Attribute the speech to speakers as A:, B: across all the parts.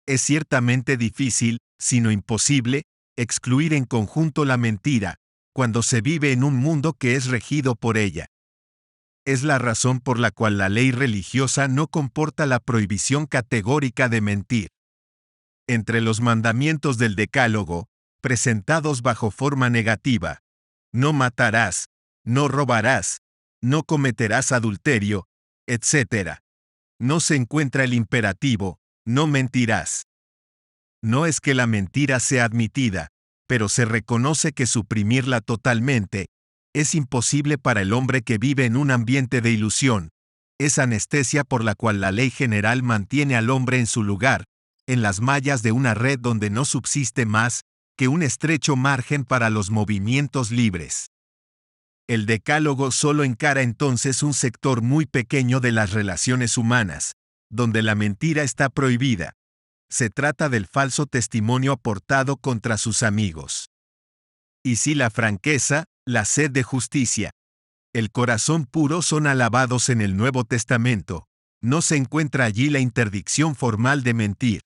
A: Es ciertamente difícil, sino imposible, excluir en conjunto la mentira, cuando se vive en un mundo que es regido por ella. Es la razón por la cual la ley religiosa no comporta la prohibición categórica de mentir. Entre los mandamientos del Decálogo, presentados bajo forma negativa, no matarás, no robarás, no cometerás adulterio, etc., no se encuentra el imperativo, no mentirás. No es que la mentira sea admitida, pero se reconoce que suprimirla totalmente es imposible para el hombre que vive en un ambiente de ilusión. Es anestesia por la cual la ley general mantiene al hombre en su lugar, en las mallas de una red donde no subsiste más que un estrecho margen para los movimientos libres. El Decálogo solo encara entonces un sector muy pequeño de las relaciones humanas, donde la mentira está prohibida. Se trata del falso testimonio aportado contra sus amigos. Y si la franqueza, la sed de justicia, el corazón puro son alabados en el Nuevo Testamento, no se encuentra allí la interdicción formal de mentir.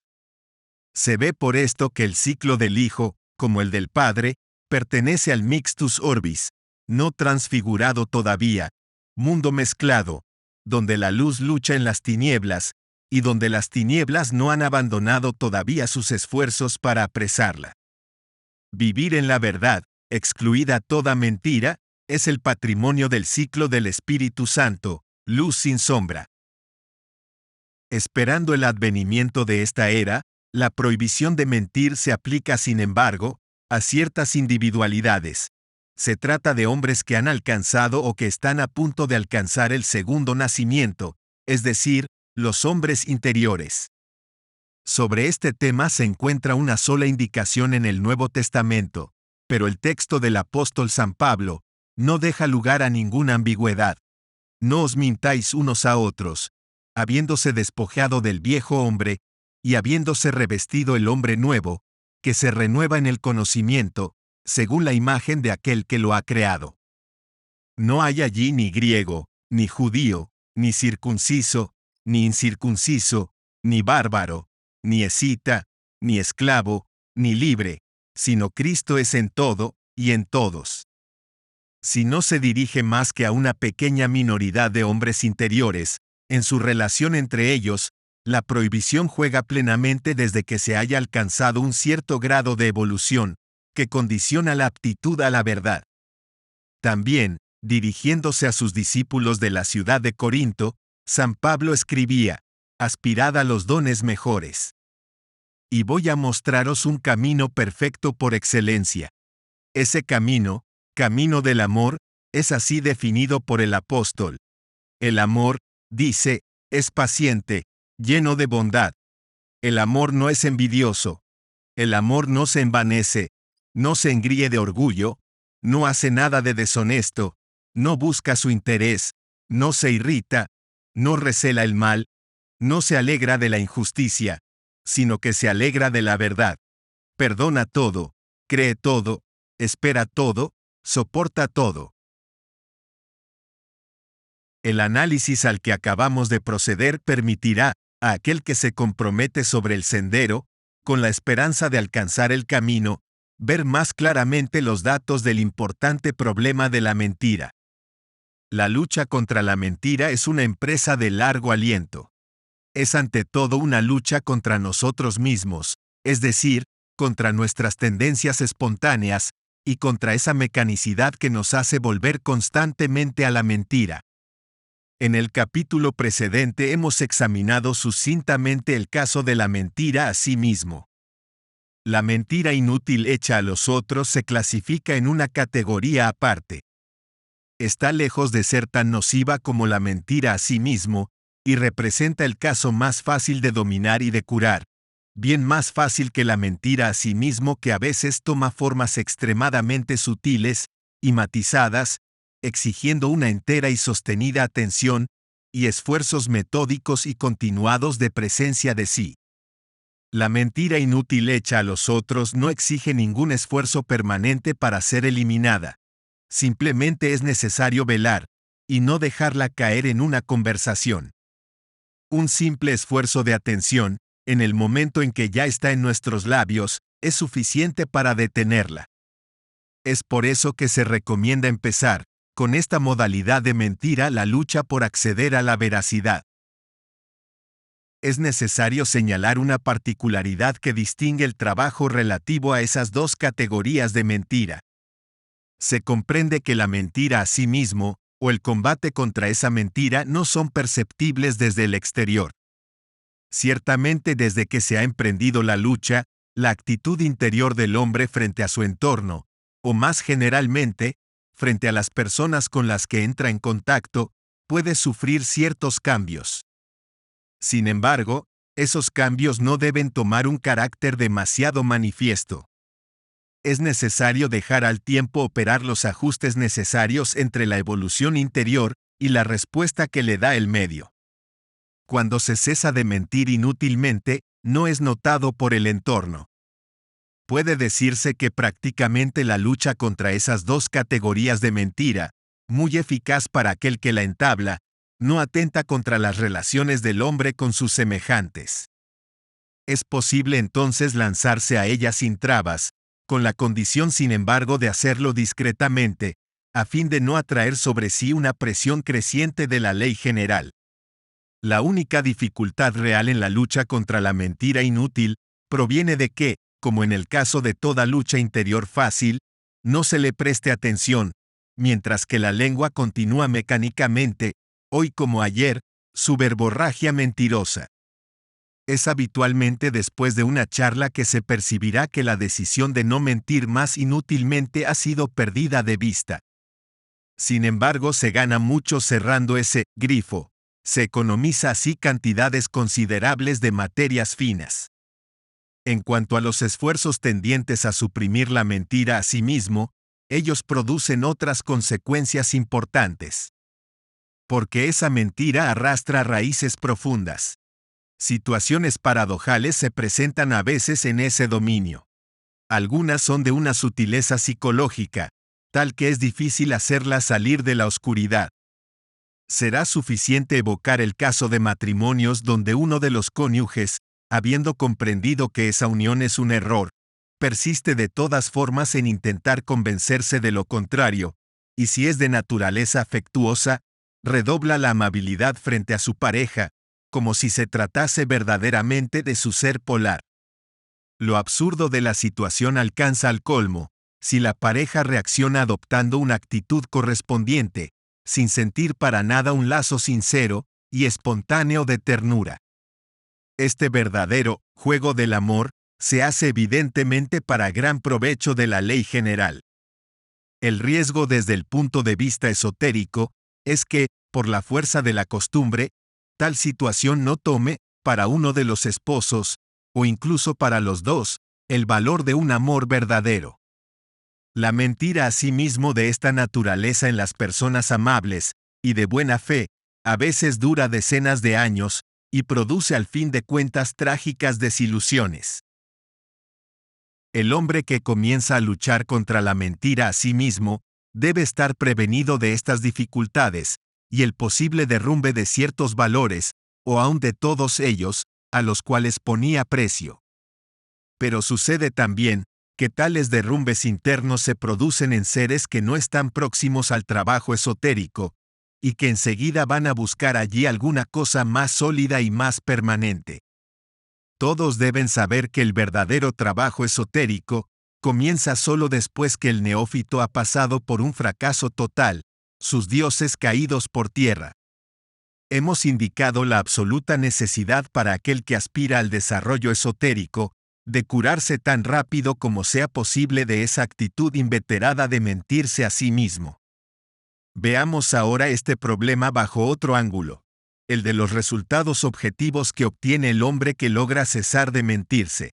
A: Se ve por esto que el ciclo del Hijo, como el del Padre, pertenece al mixtus orbis, no transfigurado todavía, mundo mezclado, donde la luz lucha en las tinieblas, y donde las tinieblas no han abandonado todavía sus esfuerzos para apresarla. Vivir en la verdad, excluida toda mentira, es el patrimonio del ciclo del Espíritu Santo, luz sin sombra. Esperando el advenimiento de esta era, la prohibición de mentir se aplica, sin embargo, a ciertas individualidades. Se trata de hombres que han alcanzado o que están a punto de alcanzar el segundo nacimiento, es decir, los hombres interiores. Sobre este tema se encuentra una sola indicación en el Nuevo Testamento, pero el texto del apóstol San Pablo no deja lugar a ninguna ambigüedad. No os mintáis unos a otros, habiéndose despojado del viejo hombre, y habiéndose revestido el hombre nuevo, que se renueva en el conocimiento, según la imagen de aquel que lo ha creado. No hay allí ni griego, ni judío, ni circunciso, ni incircunciso, ni bárbaro, ni escita, ni esclavo, ni libre, sino Cristo es en todo, y en todos. Si no se dirige más que a una pequeña minoridad de hombres interiores, en su relación entre ellos, la prohibición juega plenamente desde que se haya alcanzado un cierto grado de evolución, que condiciona la aptitud a la verdad. También, dirigiéndose a sus discípulos de la ciudad de Corinto, San Pablo escribía: aspirad a los dones mejores. Y voy a mostraros un camino perfecto por excelencia. Ese camino, camino del amor, es así definido por el apóstol. El amor, dice, es paciente, lleno de bondad. El amor no es envidioso. El amor no se envanece, no se engríe de orgullo, no hace nada de deshonesto, no busca su interés, no se irrita, no recela el mal, no se alegra de la injusticia, sino que se alegra de la verdad. Perdona todo, cree todo, espera todo, soporta todo. El análisis al que acabamos de proceder permitirá, a aquel que se compromete sobre el sendero, con la esperanza de alcanzar el camino, ver más claramente los datos del importante problema de la mentira. La lucha contra la mentira es una empresa de largo aliento. Es ante todo una lucha contra nosotros mismos, es decir, contra nuestras tendencias espontáneas, y contra esa mecanicidad que nos hace volver constantemente a la mentira. En el capítulo precedente hemos examinado sucintamente el caso de la mentira a sí mismo. La mentira inútil hecha a los otros se clasifica en una categoría aparte. Está lejos de ser tan nociva como la mentira a sí mismo, y representa el caso más fácil de dominar y de curar, bien más fácil que la mentira a sí mismo, que a veces toma formas extremadamente sutiles y matizadas, exigiendo una entera y sostenida atención y esfuerzos metódicos y continuados de presencia de sí. La mentira inútil hecha a los otros no exige ningún esfuerzo permanente para ser eliminada. Simplemente es necesario velar, y no dejarla caer en una conversación. Un simple esfuerzo de atención, en el momento en que ya está en nuestros labios, es suficiente para detenerla. Es por eso que se recomienda empezar, con esta modalidad de mentira, la lucha por acceder a la veracidad. Es necesario señalar una particularidad que distingue el trabajo relativo a esas dos categorías de mentira. Se comprende que la mentira a sí mismo, o el combate contra esa mentira, no son perceptibles desde el exterior. Ciertamente, desde que se ha emprendido la lucha, la actitud interior del hombre frente a su entorno, o más generalmente, frente a las personas con las que entra en contacto, puede sufrir ciertos cambios. Sin embargo, esos cambios no deben tomar un carácter demasiado manifiesto. Es necesario dejar al tiempo operar los ajustes necesarios entre la evolución interior y la respuesta que le da el medio. Cuando se cesa de mentir inútilmente, no es notado por el entorno. Puede decirse que prácticamente la lucha contra esas dos categorías de mentira, muy eficaz para aquel que la entabla, no atenta contra las relaciones del hombre con sus semejantes. Es posible entonces lanzarse a ella sin trabas, con la condición sin embargo de hacerlo discretamente, a fin de no atraer sobre sí una presión creciente de la ley general. La única dificultad real en la lucha contra la mentira inútil proviene de que, como en el caso de toda lucha interior fácil, no se le preste atención, mientras que la lengua continúa mecánicamente, hoy como ayer, su verborragia mentirosa. Es habitualmente después de una charla que se percibirá que la decisión de no mentir más inútilmente ha sido perdida de vista. Sin embargo, se gana mucho cerrando ese grifo. Se economiza así cantidades considerables de materias finas. En cuanto a los esfuerzos tendientes a suprimir la mentira a sí mismo, ellos producen otras consecuencias importantes. Porque esa mentira arrastra raíces profundas. Situaciones paradojales se presentan a veces en ese dominio. Algunas son de una sutileza psicológica, tal que es difícil hacerlas salir de la oscuridad. Será suficiente evocar el caso de matrimonios donde uno de los cónyuges, habiendo comprendido que esa unión es un error, persiste de todas formas en intentar convencerse de lo contrario, y si es de naturaleza afectuosa, redobla la amabilidad frente a su pareja, como si se tratase verdaderamente de su ser polar. Lo absurdo de la situación alcanza al colmo, si la pareja reacciona adoptando una actitud correspondiente, sin sentir para nada un lazo sincero y espontáneo de ternura. Este verdadero juego del amor se hace evidentemente para gran provecho de la ley general. El riesgo desde el punto de vista esotérico es que, por la fuerza de la costumbre, tal situación no tome, para uno de los esposos, o incluso para los dos, el valor de un amor verdadero. La mentira asimismo de esta naturaleza en las personas amables, y de buena fe, a veces dura decenas de años, y produce al fin de cuentas trágicas desilusiones. El hombre que comienza a luchar contra la mentira a sí mismo, debe estar prevenido de estas dificultades, y el posible derrumbe de ciertos valores, o aun de todos ellos, a los cuales ponía precio. Pero sucede también, que tales derrumbes internos se producen en seres que no están próximos al trabajo esotérico, y que enseguida van a buscar allí alguna cosa más sólida y más permanente. Todos deben saber que el verdadero trabajo esotérico comienza solo después que el neófito ha pasado por un fracaso total, sus dioses caídos por tierra. Hemos indicado la absoluta necesidad para aquel que aspira al desarrollo esotérico, de curarse tan rápido como sea posible de esa actitud inveterada de mentirse a sí mismo. Veamos ahora este problema bajo otro ángulo, el de los resultados objetivos que obtiene el hombre que logra cesar de mentirse.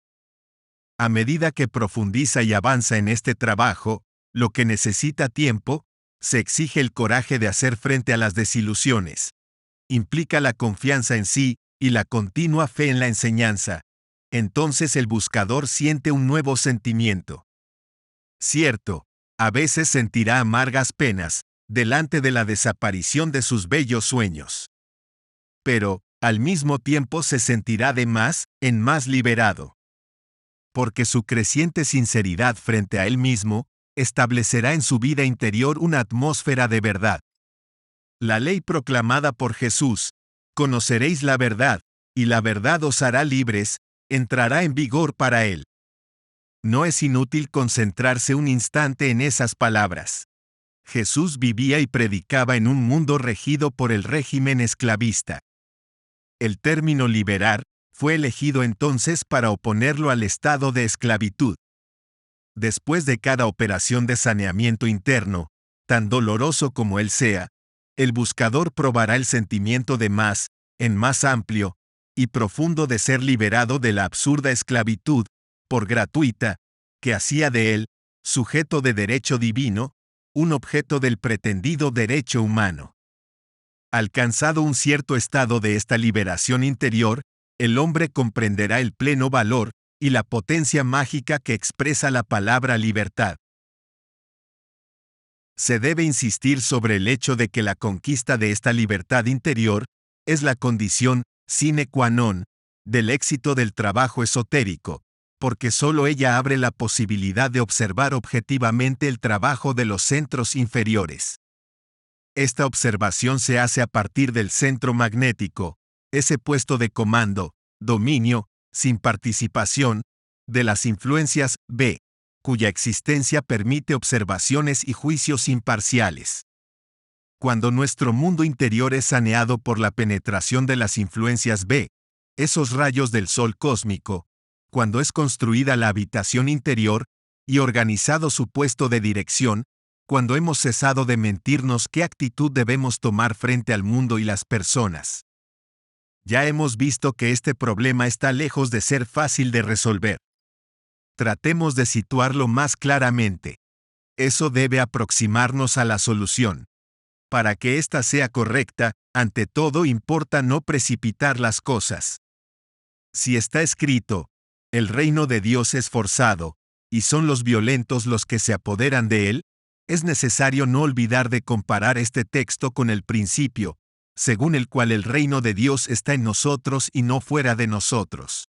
A: A medida que profundiza y avanza en este trabajo, lo que necesita tiempo, se exige el coraje de hacer frente a las desilusiones. Implica la confianza en sí y la continua fe en la enseñanza. Entonces el buscador siente un nuevo sentimiento. Cierto, a veces sentirá amargas penas, delante de la desaparición de sus bellos sueños. Pero, al mismo tiempo se sentirá de más en más liberado. Porque su creciente sinceridad frente a él mismo, establecerá en su vida interior una atmósfera de verdad. La ley proclamada por Jesús, conoceréis la verdad, y la verdad os hará libres, entrará en vigor para él. No es inútil concentrarse un instante en esas palabras. Jesús vivía y predicaba en un mundo regido por el régimen esclavista. El término liberar fue elegido entonces para oponerlo al estado de esclavitud. Después de cada operación de saneamiento interno, tan doloroso como él sea, el buscador probará el sentimiento de más, en más amplio y profundo de ser liberado de la absurda esclavitud, por gratuita, que hacía de él, sujeto de derecho divino, un objeto del pretendido derecho humano. Alcanzado un cierto estado de esta liberación interior, el hombre comprenderá el pleno valor y la potencia mágica que expresa la palabra libertad. Se debe insistir sobre el hecho de que la conquista de esta libertad interior es la condición sine qua non del éxito del trabajo esotérico, porque solo ella abre la posibilidad de observar objetivamente el trabajo de los centros inferiores. Esta observación se hace a partir del centro magnético, ese puesto de comando, dominio, sin participación, de las influencias B, cuya existencia permite observaciones y juicios imparciales. Cuando nuestro mundo interior es saneado por la penetración de las influencias B, esos rayos del sol cósmico, cuando es construida la habitación interior y organizado su puesto de dirección, cuando hemos cesado de mentirnos qué actitud debemos tomar frente al mundo y las personas. Ya hemos visto que este problema está lejos de ser fácil de resolver. Tratemos de situarlo más claramente. Eso debe aproximarnos a la solución. Para que ésta sea correcta, ante todo importa no precipitar las cosas. Si está escrito, el reino de Dios es forzado, y son los violentos los que se apoderan de él, es necesario no olvidar de comparar este texto con el principio, según el cual el reino de Dios está en nosotros y no fuera de nosotros.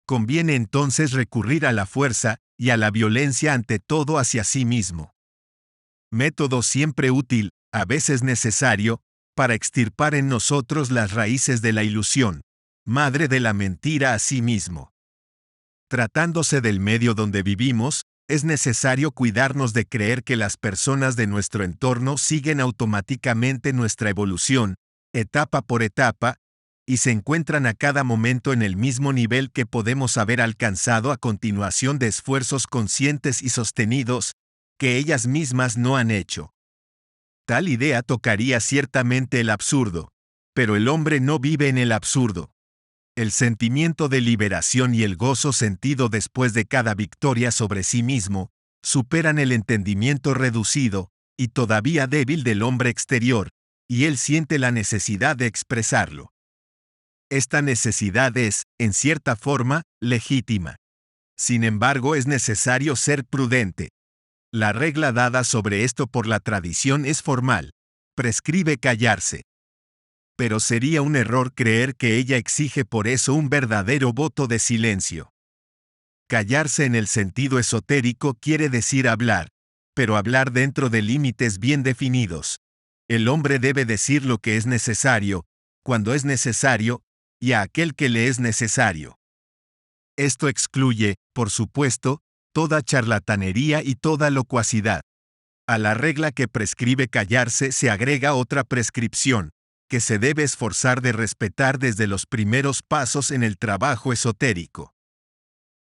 A: Conviene entonces recurrir a la fuerza y a la violencia ante todo hacia sí mismo. Método siempre útil, a veces necesario, para extirpar en nosotros las raíces de la ilusión, madre de la mentira a sí mismo. Tratándose del medio donde vivimos, es necesario cuidarnos de creer que las personas de nuestro entorno siguen automáticamente nuestra evolución, etapa por etapa, y se encuentran a cada momento en el mismo nivel que podemos haber alcanzado a continuación de esfuerzos conscientes y sostenidos, que ellas mismas no han hecho. Tal idea tocaría ciertamente el absurdo, pero el hombre no vive en el absurdo. El sentimiento de liberación y el gozo sentido después de cada victoria sobre sí mismo, superan el entendimiento reducido, y todavía débil del hombre exterior, y él siente la necesidad de expresarlo. Esta necesidad es, en cierta forma, legítima. Sin embargo, es necesario ser prudente. La regla dada sobre esto por la tradición es formal. Prescribe callarse. Pero sería un error creer que ella exige por eso un verdadero voto de silencio. Callarse en el sentido esotérico quiere decir hablar, pero hablar dentro de límites bien definidos. El hombre debe decir lo que es necesario, cuando es necesario, y a aquel que le es necesario. Esto excluye, por supuesto, toda charlatanería y toda locuacidad. A la regla que prescribe callarse se agrega otra prescripción, que se debe esforzar de respetar desde los primeros pasos en el trabajo esotérico.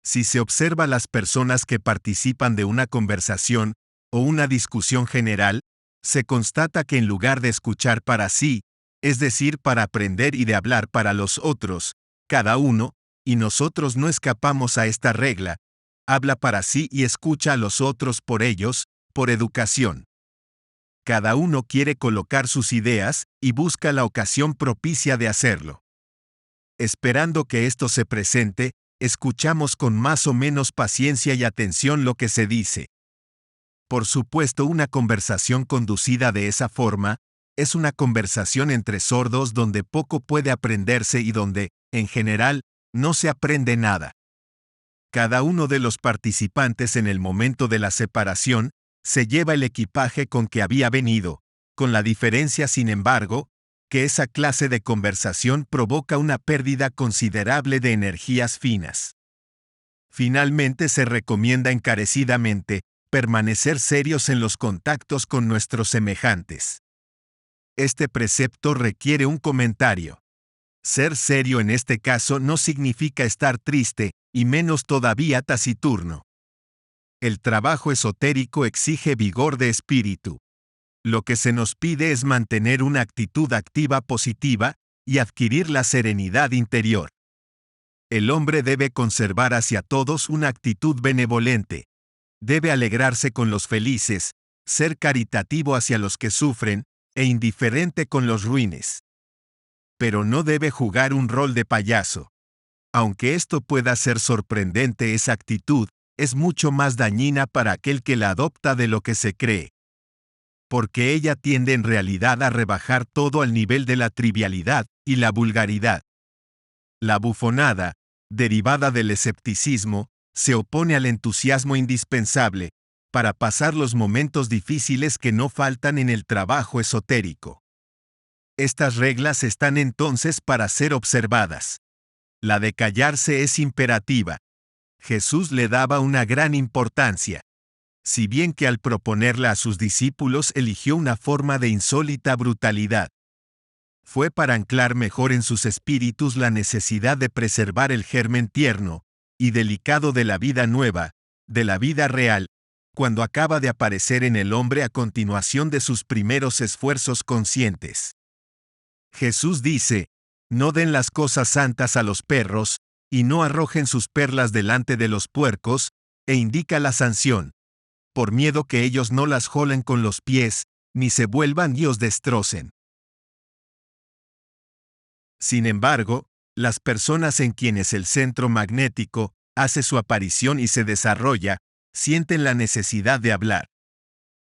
A: Si se observa las personas que participan de una conversación o una discusión general, se constata que en lugar de escuchar para sí, es decir, para aprender y de hablar para los otros, cada uno, y nosotros no escapamos a esta regla, habla para sí y escucha a los otros por ellos, por educación. Cada uno quiere colocar sus ideas y busca la ocasión propicia de hacerlo. Esperando que esto se presente, escuchamos con más o menos paciencia y atención lo que se dice. Por supuesto, una conversación conducida de esa forma es una conversación entre sordos donde poco puede aprenderse y donde, en general, no se aprende nada. Cada uno de los participantes en el momento de la separación se lleva el equipaje con que había venido, con la diferencia, sin embargo, que esa clase de conversación provoca una pérdida considerable de energías finas. Finalmente, se recomienda encarecidamente permanecer serios en los contactos con nuestros semejantes. Este precepto requiere un comentario. Ser serio en este caso no significa estar triste, y menos todavía taciturno. El trabajo esotérico exige vigor de espíritu. Lo que se nos pide es mantener una actitud activa positiva y adquirir la serenidad interior. El hombre debe conservar hacia todos una actitud benevolente. Debe alegrarse con los felices, ser caritativo hacia los que sufren, e indiferente con los ruines. Pero no debe jugar un rol de payaso. Aunque esto pueda ser sorprendente, esa actitud es mucho más dañina para aquel que la adopta de lo que se cree. Porque ella tiende en realidad a rebajar todo al nivel de la trivialidad y la vulgaridad. La bufonada, derivada del escepticismo, se opone al entusiasmo indispensable para pasar los momentos difíciles que no faltan en el trabajo esotérico. Estas reglas están entonces para ser observadas. La de callarse es imperativa. Jesús le daba una gran importancia. Si bien que al proponerla a sus discípulos eligió una forma de insólita brutalidad. Fue para anclar mejor en sus espíritus la necesidad de preservar el germen tierno y delicado de la vida nueva, de la vida real, cuando acaba de aparecer en el hombre a continuación de sus primeros esfuerzos conscientes. Jesús dice: no den las cosas santas a los perros, y no arrojen sus perlas delante de los puercos, e indica la sanción, por miedo que ellos no las jolen con los pies, ni se vuelvan y os destrocen. Sin embargo, las personas en quienes el centro magnético hace su aparición y se desarrolla, sienten la necesidad de hablar.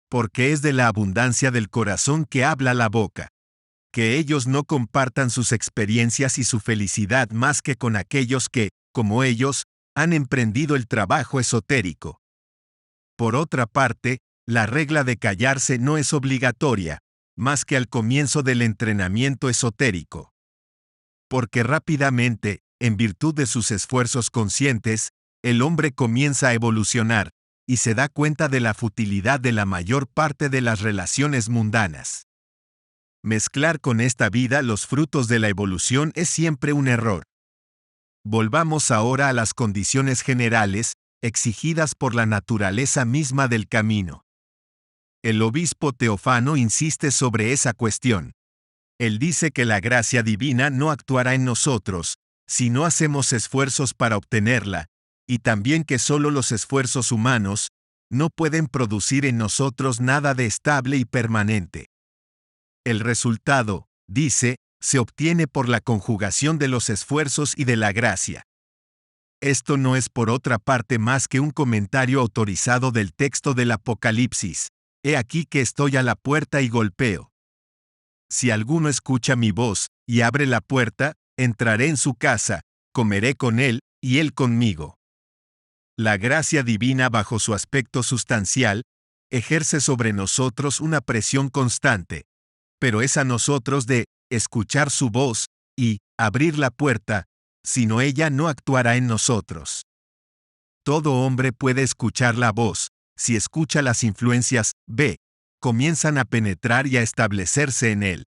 A: Porque es de la abundancia del corazón que habla la boca. Que ellos no compartan sus experiencias y su felicidad más que con aquellos que, como ellos, han emprendido el trabajo esotérico. Por otra parte, la regla de callarse no es obligatoria, más que al comienzo del entrenamiento esotérico. Porque rápidamente, en virtud de sus esfuerzos conscientes, el hombre comienza a evolucionar, y se da cuenta de la futilidad de la mayor parte de las relaciones mundanas. Mezclar con esta vida los frutos de la evolución es siempre un error. Volvamos ahora a las condiciones generales, exigidas por la naturaleza misma del camino. El obispo Teofano insiste sobre esa cuestión. Él dice que la gracia divina no actuará en nosotros, si no hacemos esfuerzos para obtenerla, y también que solo los esfuerzos humanos no pueden producir en nosotros nada de estable y permanente. El resultado, dice, se obtiene por la conjugación de los esfuerzos y de la gracia. Esto no es por otra parte más que un comentario autorizado del texto del Apocalipsis. He aquí que estoy a la puerta y golpeo. Si alguno escucha mi voz, y abre la puerta, entraré en su casa, comeré con él, y él conmigo. La gracia divina bajo su aspecto sustancial, ejerce sobre nosotros una presión constante. Pero es a nosotros de escuchar su voz y abrir la puerta, sino ella no actuará en nosotros. Todo hombre puede escuchar la voz, si escucha las influencias B, comienzan a penetrar y a establecerse en él.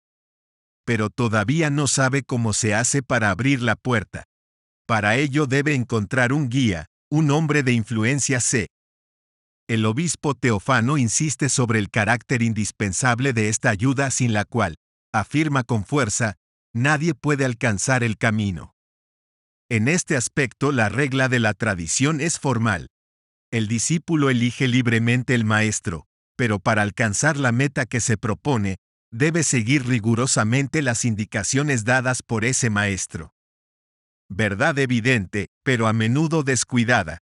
A: Pero todavía no sabe cómo se hace para abrir la puerta. Para ello debe encontrar un guía, un hombre de influencia C. El obispo Teofano insiste sobre el carácter indispensable de esta ayuda sin la cual, afirma con fuerza, nadie puede alcanzar el camino. En este aspecto la regla de la tradición es formal. El discípulo elige libremente el maestro, pero para alcanzar la meta que se propone, debe seguir rigurosamente las indicaciones dadas por ese maestro. Verdad evidente, pero a menudo descuidada.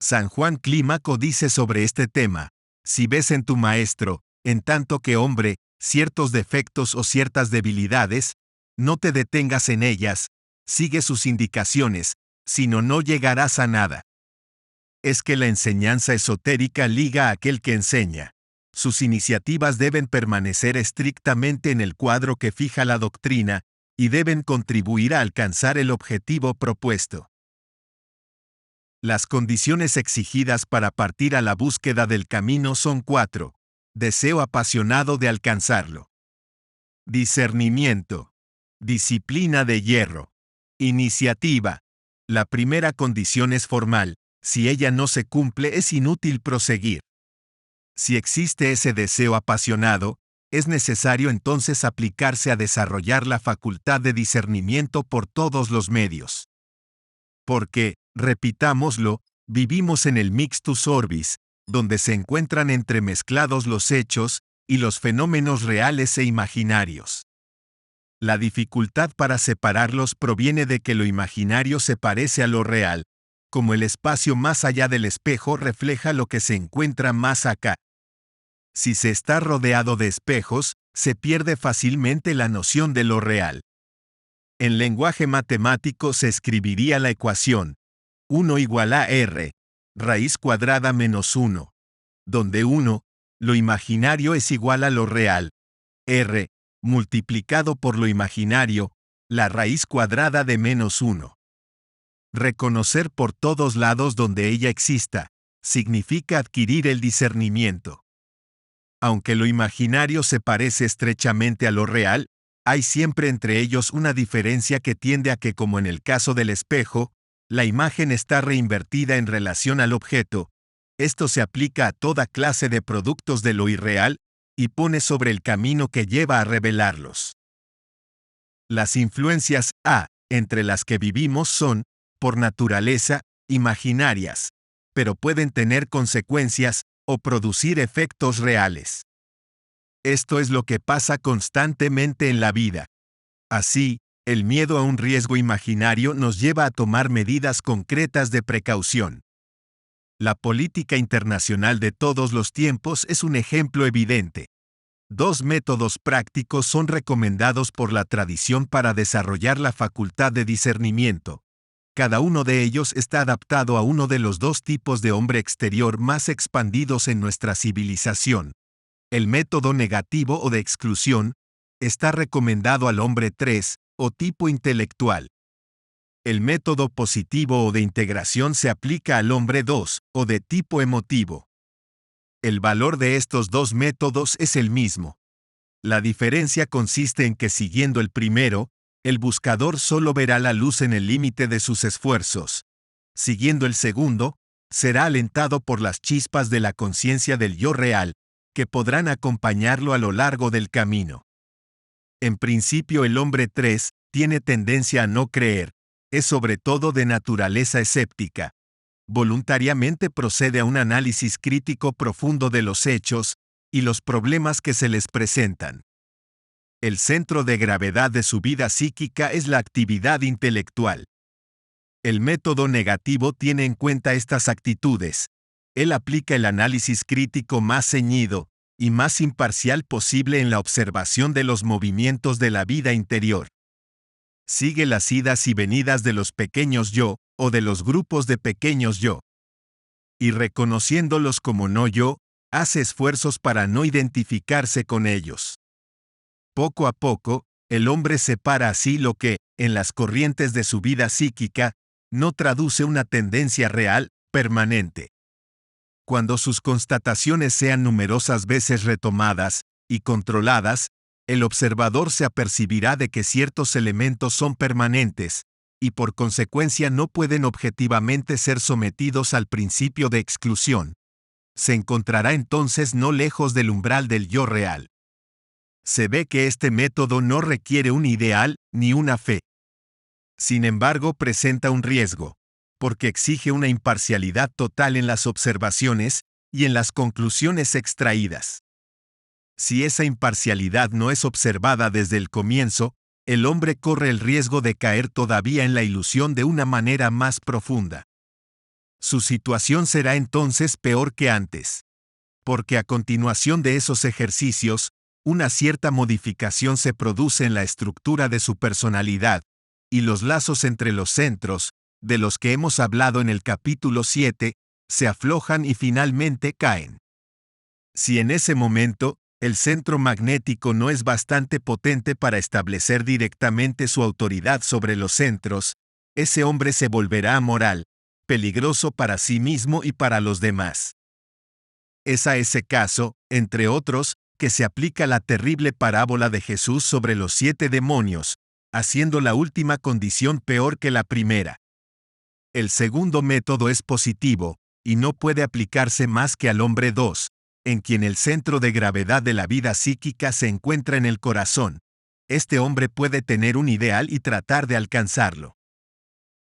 A: San Juan Clímaco dice sobre este tema: si ves en tu maestro, en tanto que hombre, ciertos defectos o ciertas debilidades, no te detengas en ellas, sigue sus indicaciones, sino no llegarás a nada. Es que la enseñanza esotérica liga a aquel que enseña. Sus iniciativas deben permanecer estrictamente en el cuadro que fija la doctrina, y deben contribuir a alcanzar el objetivo propuesto. Las condiciones exigidas para partir a la búsqueda del camino son 4. Deseo apasionado de alcanzarlo. Discernimiento. Disciplina de hierro. Iniciativa. La primera condición es formal. Si ella no se cumple, es inútil proseguir. Si existe ese deseo apasionado, es necesario entonces aplicarse a desarrollar la facultad de discernimiento por todos los medios. Porque, repitámoslo, vivimos en el mixtus orbis, donde se encuentran entremezclados los hechos y los fenómenos reales e imaginarios. La dificultad para separarlos proviene de que lo imaginario se parece a lo real, como el espacio más allá del espejo refleja lo que se encuentra más acá. Si se está rodeado de espejos, se pierde fácilmente la noción de lo real. En lenguaje matemático se escribiría la ecuación 1 igual a r, raíz cuadrada menos 1, donde 1, lo imaginario es igual a lo real, r, multiplicado por lo imaginario, la raíz cuadrada de menos 1. Reconocer por todos lados donde ella exista, significa adquirir el discernimiento. Aunque lo imaginario se parece estrechamente a lo real, hay siempre entre ellos una diferencia que tiende a que, como en el caso del espejo, la imagen está reinvertida en relación al objeto. Esto se aplica a toda clase de productos de lo irreal, y pone sobre el camino que lleva a revelarlos. Las influencias entre las que vivimos son, por naturaleza, imaginarias, pero pueden tener consecuencias o producir efectos reales. Esto es lo que pasa constantemente en la vida. Así, el miedo a un riesgo imaginario nos lleva a tomar medidas concretas de precaución. La política internacional de todos los tiempos es un ejemplo evidente. 2 métodos prácticos son recomendados por la tradición para desarrollar la facultad de discernimiento. Cada uno de ellos está adaptado a uno de los 2 tipos de hombre exterior más expandidos en nuestra civilización. El método negativo o de exclusión está recomendado al hombre 3, o tipo intelectual. El método positivo o de integración se aplica al hombre 2, o de tipo emotivo. El valor de estos 2 métodos es el mismo. La diferencia consiste en que siguiendo el primero, el buscador solo verá la luz en el límite de sus esfuerzos. Siguiendo el segundo, será alentado por las chispas de la conciencia del yo real, que podrán acompañarlo a lo largo del camino. En principio el hombre 3 tiene tendencia a no creer, es sobre todo de naturaleza escéptica. Voluntariamente procede a un análisis crítico profundo de los hechos y los problemas que se les presentan. El centro de gravedad de su vida psíquica es la actividad intelectual. El método negativo tiene en cuenta estas actitudes. Él aplica el análisis crítico más ceñido y más imparcial posible en la observación de los movimientos de la vida interior. Sigue las idas y venidas de los pequeños yo, o de los grupos de pequeños yo. Y reconociéndolos como no yo, hace esfuerzos para no identificarse con ellos. Poco a poco, el hombre separa así lo que, en las corrientes de su vida psíquica, no traduce una tendencia real, permanente. Cuando sus constataciones sean numerosas veces retomadas y controladas, el observador se apercibirá de que ciertos elementos son permanentes, y por consecuencia no pueden objetivamente ser sometidos al principio de exclusión. Se encontrará entonces no lejos del umbral del yo real. Se ve que este método no requiere un ideal ni una fe. Sin embargo, presenta un riesgo, porque exige una imparcialidad total en las observaciones y en las conclusiones extraídas. Si esa imparcialidad no es observada desde el comienzo, el hombre corre el riesgo de caer todavía en la ilusión de una manera más profunda. Su situación será entonces peor que antes. Porque a continuación de esos ejercicios, una cierta modificación se produce en la estructura de su personalidad, y los lazos entre los centros, de los que hemos hablado en el capítulo 7, se aflojan y finalmente caen. Si en ese momento, el centro magnético no es bastante potente para establecer directamente su autoridad sobre los centros, ese hombre se volverá amoral, peligroso para sí mismo y para los demás. Es a ese caso, entre otros, que se aplica la terrible parábola de Jesús sobre los 7 demonios, haciendo la última condición peor que la primera. El segundo método es positivo, y no puede aplicarse más que al hombre 2, en quien el centro de gravedad de la vida psíquica se encuentra en el corazón. Este hombre puede tener un ideal y tratar de alcanzarlo.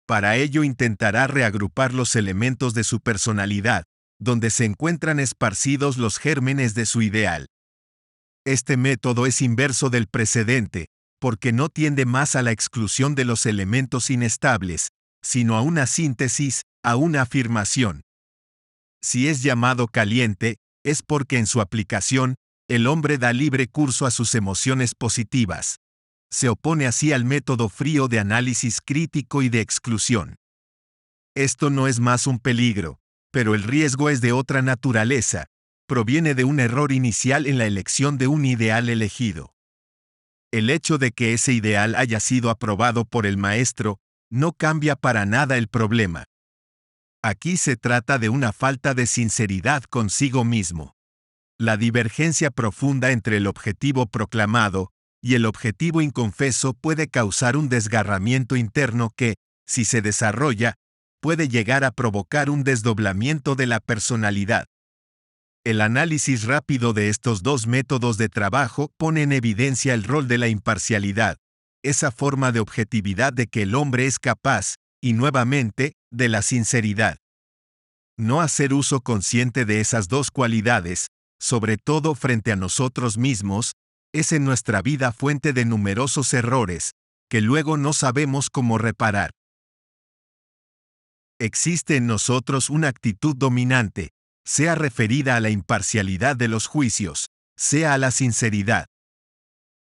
A: Para ello intentará reagrupar los elementos de su personalidad, donde se encuentran esparcidos los gérmenes de su ideal. Este método es inverso del precedente, porque no tiende más a la exclusión de los elementos inestables, sino a una síntesis, a una afirmación. Si es llamado caliente, es porque en su aplicación, el hombre da libre curso a sus emociones positivas. Se opone así al método frío de análisis crítico y de exclusión. Esto no es más un peligro, pero el riesgo es de otra naturaleza. Proviene de un error inicial en la elección de un ideal elegido. El hecho de que ese ideal haya sido aprobado por el maestro no cambia para nada el problema. Aquí se trata de una falta de sinceridad consigo mismo. La divergencia profunda entre el objetivo proclamado y el objetivo inconfeso puede causar un desgarramiento interno que, si se desarrolla, puede llegar a provocar un desdoblamiento de la personalidad. El análisis rápido de estos dos métodos de trabajo pone en evidencia el rol de la imparcialidad, esa forma de objetividad de que el hombre es capaz, y nuevamente, de la sinceridad. No hacer uso consciente de esas dos cualidades, sobre todo frente a nosotros mismos, es en nuestra vida fuente de numerosos errores, que luego no sabemos cómo reparar. Existe en nosotros una actitud dominante, sea referida a la imparcialidad de los juicios, sea a la sinceridad.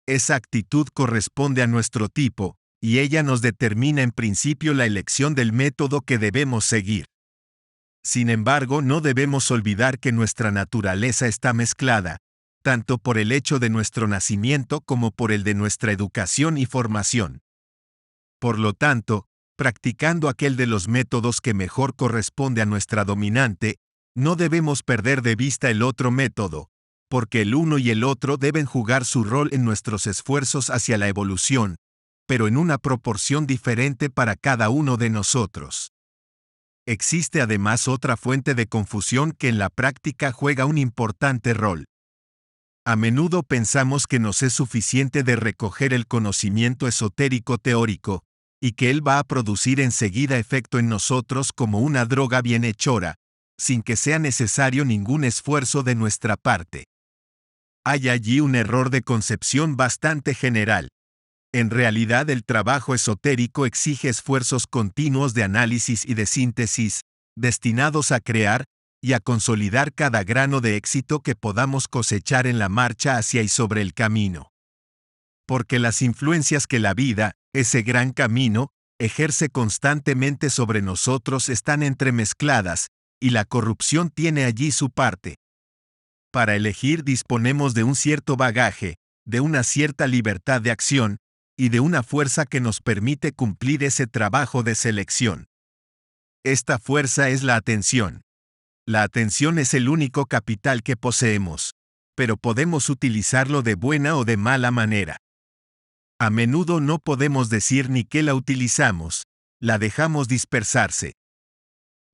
A: Esa actitud corresponde a nuestro tipo, y ella nos determina en principio la elección del método que debemos seguir. Sin embargo, no debemos olvidar que nuestra naturaleza está mezclada, tanto por el hecho de nuestro nacimiento como por el de nuestra educación y formación. Por lo tanto, practicando aquel de los métodos que mejor corresponde a nuestra dominante, no debemos perder de vista el otro método, porque el uno y el otro deben jugar su rol en nuestros esfuerzos hacia la evolución, pero en una proporción diferente para cada uno de nosotros. Existe además otra fuente de confusión que en la práctica juega un importante rol. A menudo pensamos que nos es suficiente de recoger el conocimiento esotérico teórico, y que él va a producir enseguida efecto en nosotros como una droga bienhechora, sin que sea necesario ningún esfuerzo de nuestra parte. Hay allí un error de concepción bastante general. En realidad, el trabajo esotérico exige esfuerzos continuos de análisis y de síntesis, destinados a crear y a consolidar cada grano de éxito que podamos cosechar en la marcha hacia y sobre el camino. Porque las influencias que la vida, ese gran camino, ejerce constantemente sobre nosotros están entremezcladas, y la corrupción tiene allí su parte. Para elegir disponemos de un cierto bagaje, de una cierta libertad de acción, y de una fuerza que nos permite cumplir ese trabajo de selección. Esta fuerza es la atención. La atención es el único capital que poseemos, pero podemos utilizarlo de buena o de mala manera. A menudo no podemos decir ni qué la utilizamos, la dejamos dispersarse.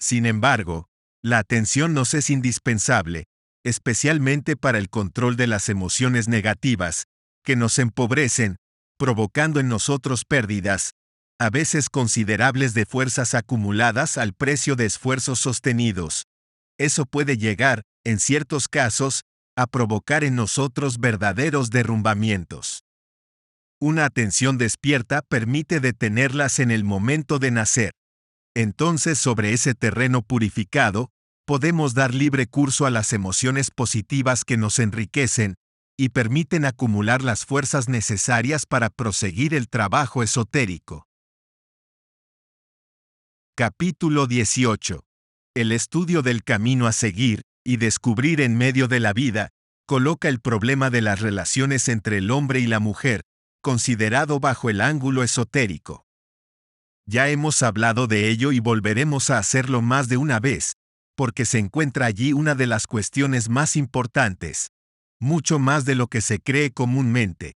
A: Sin embargo, la atención nos es indispensable, especialmente para el control de las emociones negativas, que nos empobrecen, provocando en nosotros pérdidas, a veces considerables de fuerzas acumuladas al precio de esfuerzos sostenidos. Eso puede llegar, en ciertos casos, a provocar en nosotros verdaderos derrumbamientos. Una atención despierta permite detenerlas en el momento de nacer. Entonces, sobre ese terreno purificado, podemos dar libre curso a las emociones positivas que nos enriquecen, y permiten acumular las fuerzas necesarias para proseguir el trabajo esotérico. Capítulo 18. El estudio del camino a seguir y descubrir en medio de la vida coloca el problema de las relaciones entre el hombre y la mujer, considerado bajo el ángulo esotérico. Ya hemos hablado de ello y volveremos a hacerlo más de una vez, porque se encuentra allí una de las cuestiones más importantes, mucho más de lo que se cree comúnmente.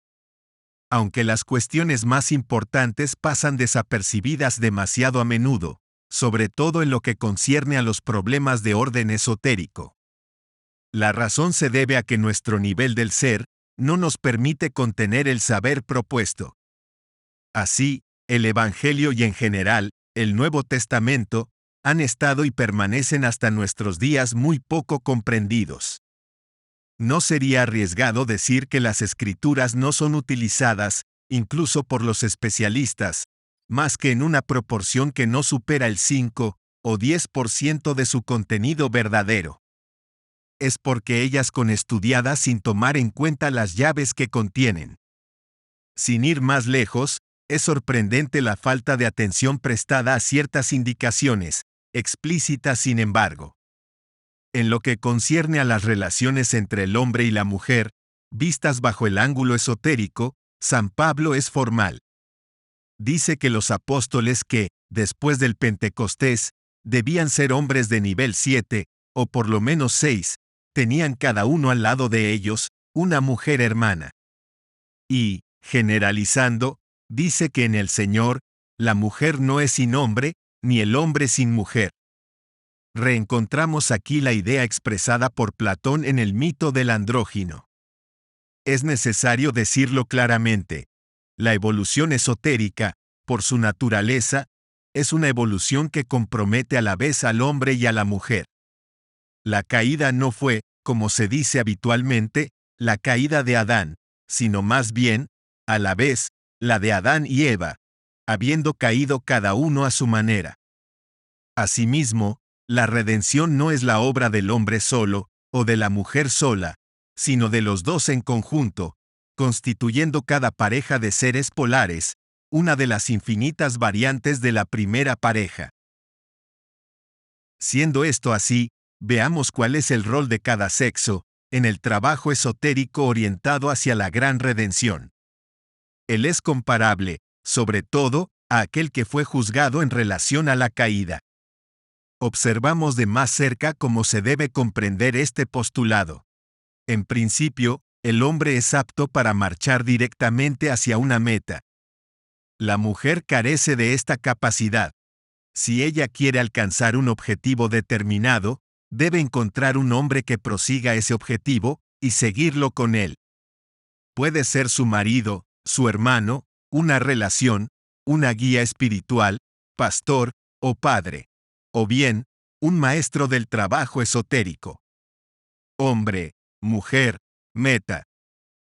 A: Aunque las cuestiones más importantes pasan desapercibidas demasiado a menudo, sobre todo en lo que concierne a los problemas de orden esotérico. La razón se debe a que nuestro nivel del ser no nos permite contener el saber propuesto. Así, el Evangelio y en general, el Nuevo Testamento, han estado y permanecen hasta nuestros días muy poco comprendidos. No sería arriesgado decir que las Escrituras no son utilizadas, incluso por los especialistas, más que en una proporción que no supera el 5 o 10% de su contenido verdadero. Es porque ellas son estudiadas sin tomar en cuenta las llaves que contienen. Sin ir más lejos, es sorprendente la falta de atención prestada a ciertas indicaciones, explícitas sin embargo. En lo que concierne a las relaciones entre el hombre y la mujer, vistas bajo el ángulo esotérico, San Pablo es formal. Dice que los apóstoles que, después del Pentecostés, debían ser hombres de nivel 7, o por lo menos 6, tenían cada uno al lado de ellos una mujer hermana. Y, generalizando, dice que en el Señor, la mujer no es sin hombre, ni el hombre sin mujer. Reencontramos aquí la idea expresada por Platón en el mito del andrógino. Es necesario decirlo claramente. La evolución esotérica, por su naturaleza, es una evolución que compromete a la vez al hombre y a la mujer. La caída no fue, como se dice habitualmente, la caída de Adán, sino más bien, a la vez, la de Adán y Eva, habiendo caído cada uno a su manera. Asimismo, la redención no es la obra del hombre solo, o de la mujer sola, sino de los dos en conjunto, constituyendo cada pareja de seres polares, una de las infinitas variantes de la primera pareja. Siendo esto así, veamos cuál es el rol de cada sexo, en el trabajo esotérico orientado hacia la gran redención. Él es comparable, sobre todo, a aquel que fue juzgado en relación a la caída. Observamos de más cerca cómo se debe comprender este postulado. En principio, el hombre es apto para marchar directamente hacia una meta. La mujer carece de esta capacidad. Si ella quiere alcanzar un objetivo determinado, debe encontrar un hombre que prosiga ese objetivo y seguirlo con él. Puede ser su marido, su hermano, una relación, una guía espiritual, pastor o padre. O bien, un maestro del trabajo esotérico. Hombre, mujer, meta.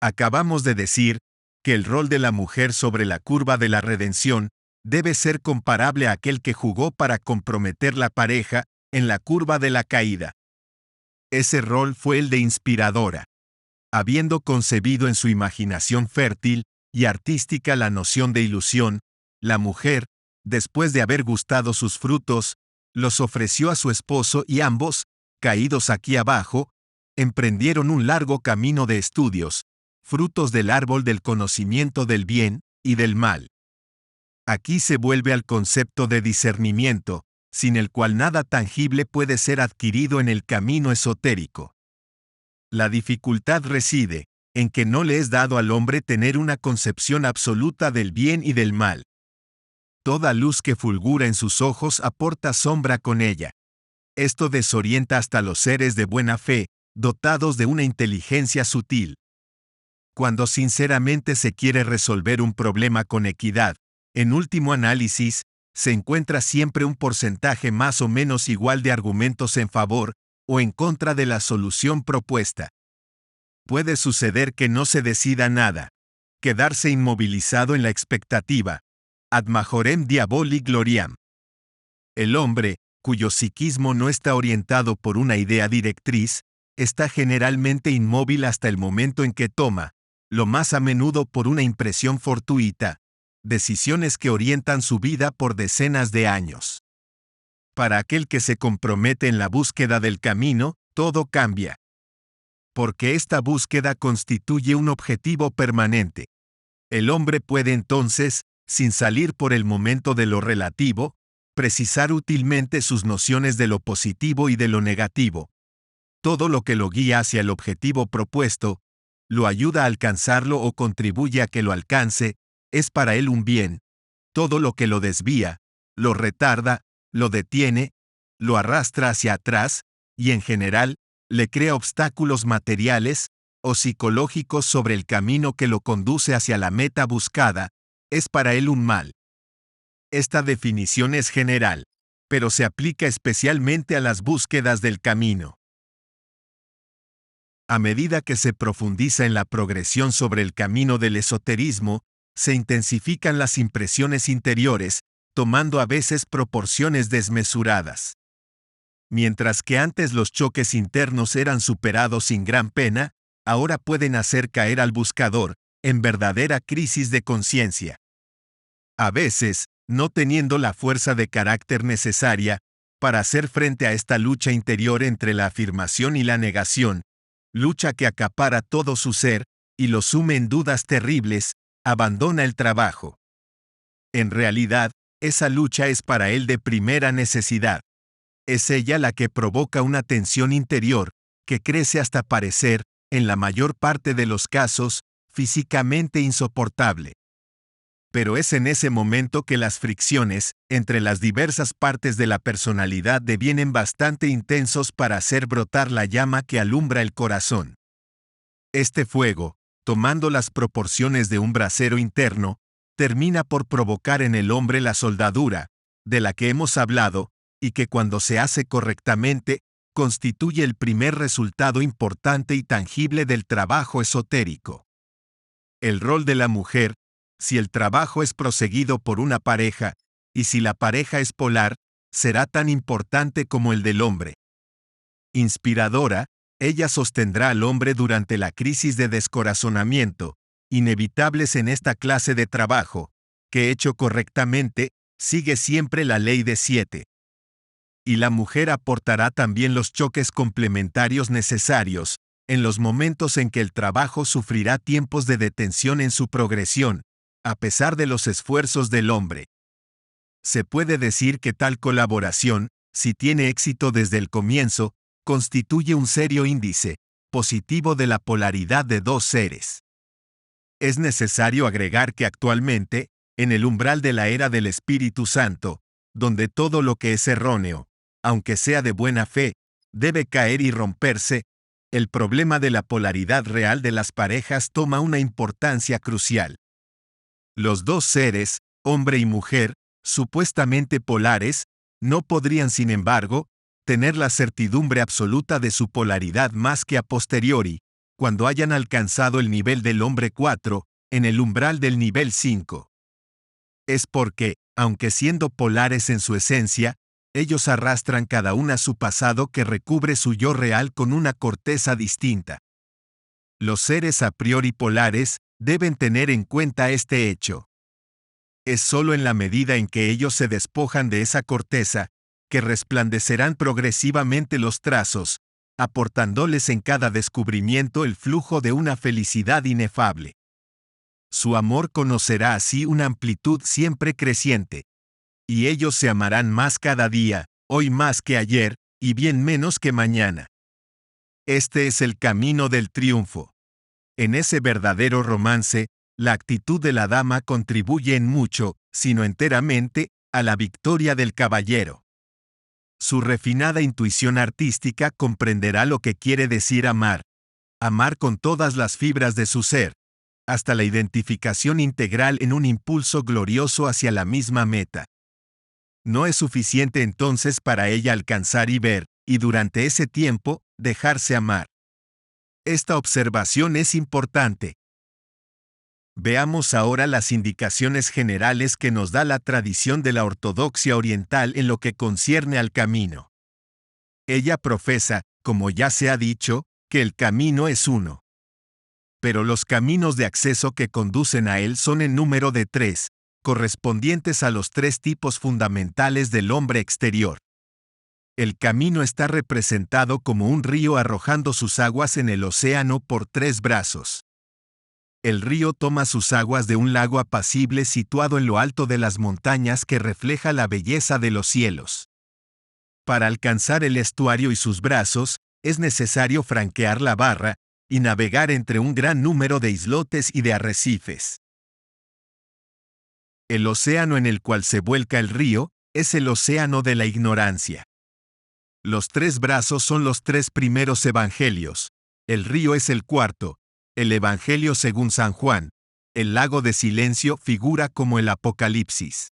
A: Acabamos de decir que el rol de la mujer sobre la curva de la redención debe ser comparable a aquel que jugó para comprometer la pareja en la curva de la caída. Ese rol fue el de inspiradora. Habiendo concebido en su imaginación fértil y artística la noción de ilusión, la mujer, después de haber gustado sus frutos, los ofreció a su esposo y ambos, caídos aquí abajo, emprendieron un largo camino de estudios, frutos del árbol del conocimiento del bien y del mal. Aquí se vuelve al concepto de discernimiento, sin el cual nada tangible puede ser adquirido en el camino esotérico. La dificultad reside en que no le es dado al hombre tener una concepción absoluta del bien y del mal. Toda luz que fulgura en sus ojos aporta sombra con ella. Esto desorienta hasta los seres de buena fe, dotados de una inteligencia sutil. Cuando sinceramente se quiere resolver un problema con equidad, en último análisis, se encuentra siempre un porcentaje más o menos igual de argumentos en favor o en contra de la solución propuesta. Puede suceder que no se decida nada, quedarse inmovilizado en la expectativa, ad majorem diaboli gloriam. El hombre, cuyo psiquismo no está orientado por una idea directriz, está generalmente inmóvil hasta el momento en que toma, lo más a menudo por una impresión fortuita, decisiones que orientan su vida por decenas de años. Para aquel que se compromete en la búsqueda del camino, todo cambia. Porque esta búsqueda constituye un objetivo permanente. El hombre puede entonces, sin salir por el momento de lo relativo, precisar útilmente sus nociones de lo positivo y de lo negativo. Todo lo que lo guía hacia el objetivo propuesto, lo ayuda a alcanzarlo o contribuye a que lo alcance, es para él un bien. Todo lo que lo desvía, lo retarda, lo detiene, lo arrastra hacia atrás, y en general, le crea obstáculos materiales o psicológicos sobre el camino que lo conduce hacia la meta buscada, es para él un mal. Esta definición es general, pero se aplica especialmente a las búsquedas del camino. A medida que se profundiza en la progresión sobre el camino del esoterismo, se intensifican las impresiones interiores, tomando a veces proporciones desmesuradas. Mientras que antes los choques internos eran superados sin gran pena, ahora pueden hacer caer al buscador en verdadera crisis de conciencia. A veces, no teniendo la fuerza de carácter necesaria para hacer frente a esta lucha interior entre la afirmación y la negación, lucha que acapara todo su ser y lo sume en dudas terribles, abandona el trabajo. En realidad, esa lucha es para él de primera necesidad. Es ella la que provoca una tensión interior, que crece hasta parecer, en la mayor parte de los casos, físicamente insoportable. Pero es en ese momento que las fricciones entre las diversas partes de la personalidad devienen bastante intensos para hacer brotar la llama que alumbra el corazón. Este fuego, tomando las proporciones de un brasero interno, termina por provocar en el hombre la soldadura, de la que hemos hablado, y que cuando se hace correctamente, constituye el primer resultado importante y tangible del trabajo esotérico. El rol de la mujer, si el trabajo es proseguido por una pareja, y si la pareja es polar, será tan importante como el del hombre. Inspiradora, ella sostendrá al hombre durante la crisis de descorazonamiento, inevitables en esta clase de trabajo, que hecho correctamente, sigue siempre la ley de 7. Y la mujer aportará también los choques complementarios necesarios, en los momentos en que el trabajo sufrirá tiempos de detención en su progresión, a pesar de los esfuerzos del hombre. Se puede decir que tal colaboración, si tiene éxito desde el comienzo, constituye un serio índice positivo de la polaridad de dos seres. Es necesario agregar que actualmente, en el umbral de la era del Espíritu Santo, donde todo lo que es erróneo, aunque sea de buena fe, debe caer y romperse, el problema de la polaridad real de las parejas toma una importancia crucial. Los dos seres, hombre y mujer, supuestamente polares, no podrían, sin embargo, tener la certidumbre absoluta de su polaridad más que a posteriori, cuando hayan alcanzado el nivel del hombre 4, en el umbral del nivel 5. Es porque, aunque siendo polares en su esencia, ellos arrastran cada una su pasado que recubre su yo real con una corteza distinta. Los seres a priori polares deben tener en cuenta este hecho. Es sólo en la medida en que ellos se despojan de esa corteza, que resplandecerán progresivamente los trazos, aportándoles en cada descubrimiento el flujo de una felicidad inefable. Su amor conocerá así una amplitud siempre creciente. Y ellos se amarán más cada día, hoy más que ayer, y bien menos que mañana. Este es el camino del triunfo. En ese verdadero romance, la actitud de la dama contribuye en mucho, sino enteramente, a la victoria del caballero. Su refinada intuición artística comprenderá lo que quiere decir amar. Amar con todas las fibras de su ser, hasta la identificación integral en un impulso glorioso hacia la misma meta. No es suficiente entonces para ella alcanzar y ver, y durante ese tiempo, dejarse amar. Esta observación es importante. Veamos ahora las indicaciones generales que nos da la tradición de la ortodoxia oriental en lo que concierne al camino. Ella profesa como ya se ha dicho, que el camino es uno. Pero los caminos de acceso que conducen a él son en número de 3, correspondientes a los 3 tipos fundamentales del hombre exterior. El camino está representado como un río arrojando sus aguas en el océano por 3 brazos. El río toma sus aguas de un lago apacible situado en lo alto de las montañas que refleja la belleza de los cielos. Para alcanzar el estuario y sus brazos, es necesario franquear la barra y navegar entre un gran número de islotes y de arrecifes. El océano en el cual se vuelca el río es el océano de la ignorancia. Los 3 brazos son los 3 primeros evangelios. El río es el cuarto, el Evangelio según San Juan. El lago de silencio figura como el Apocalipsis.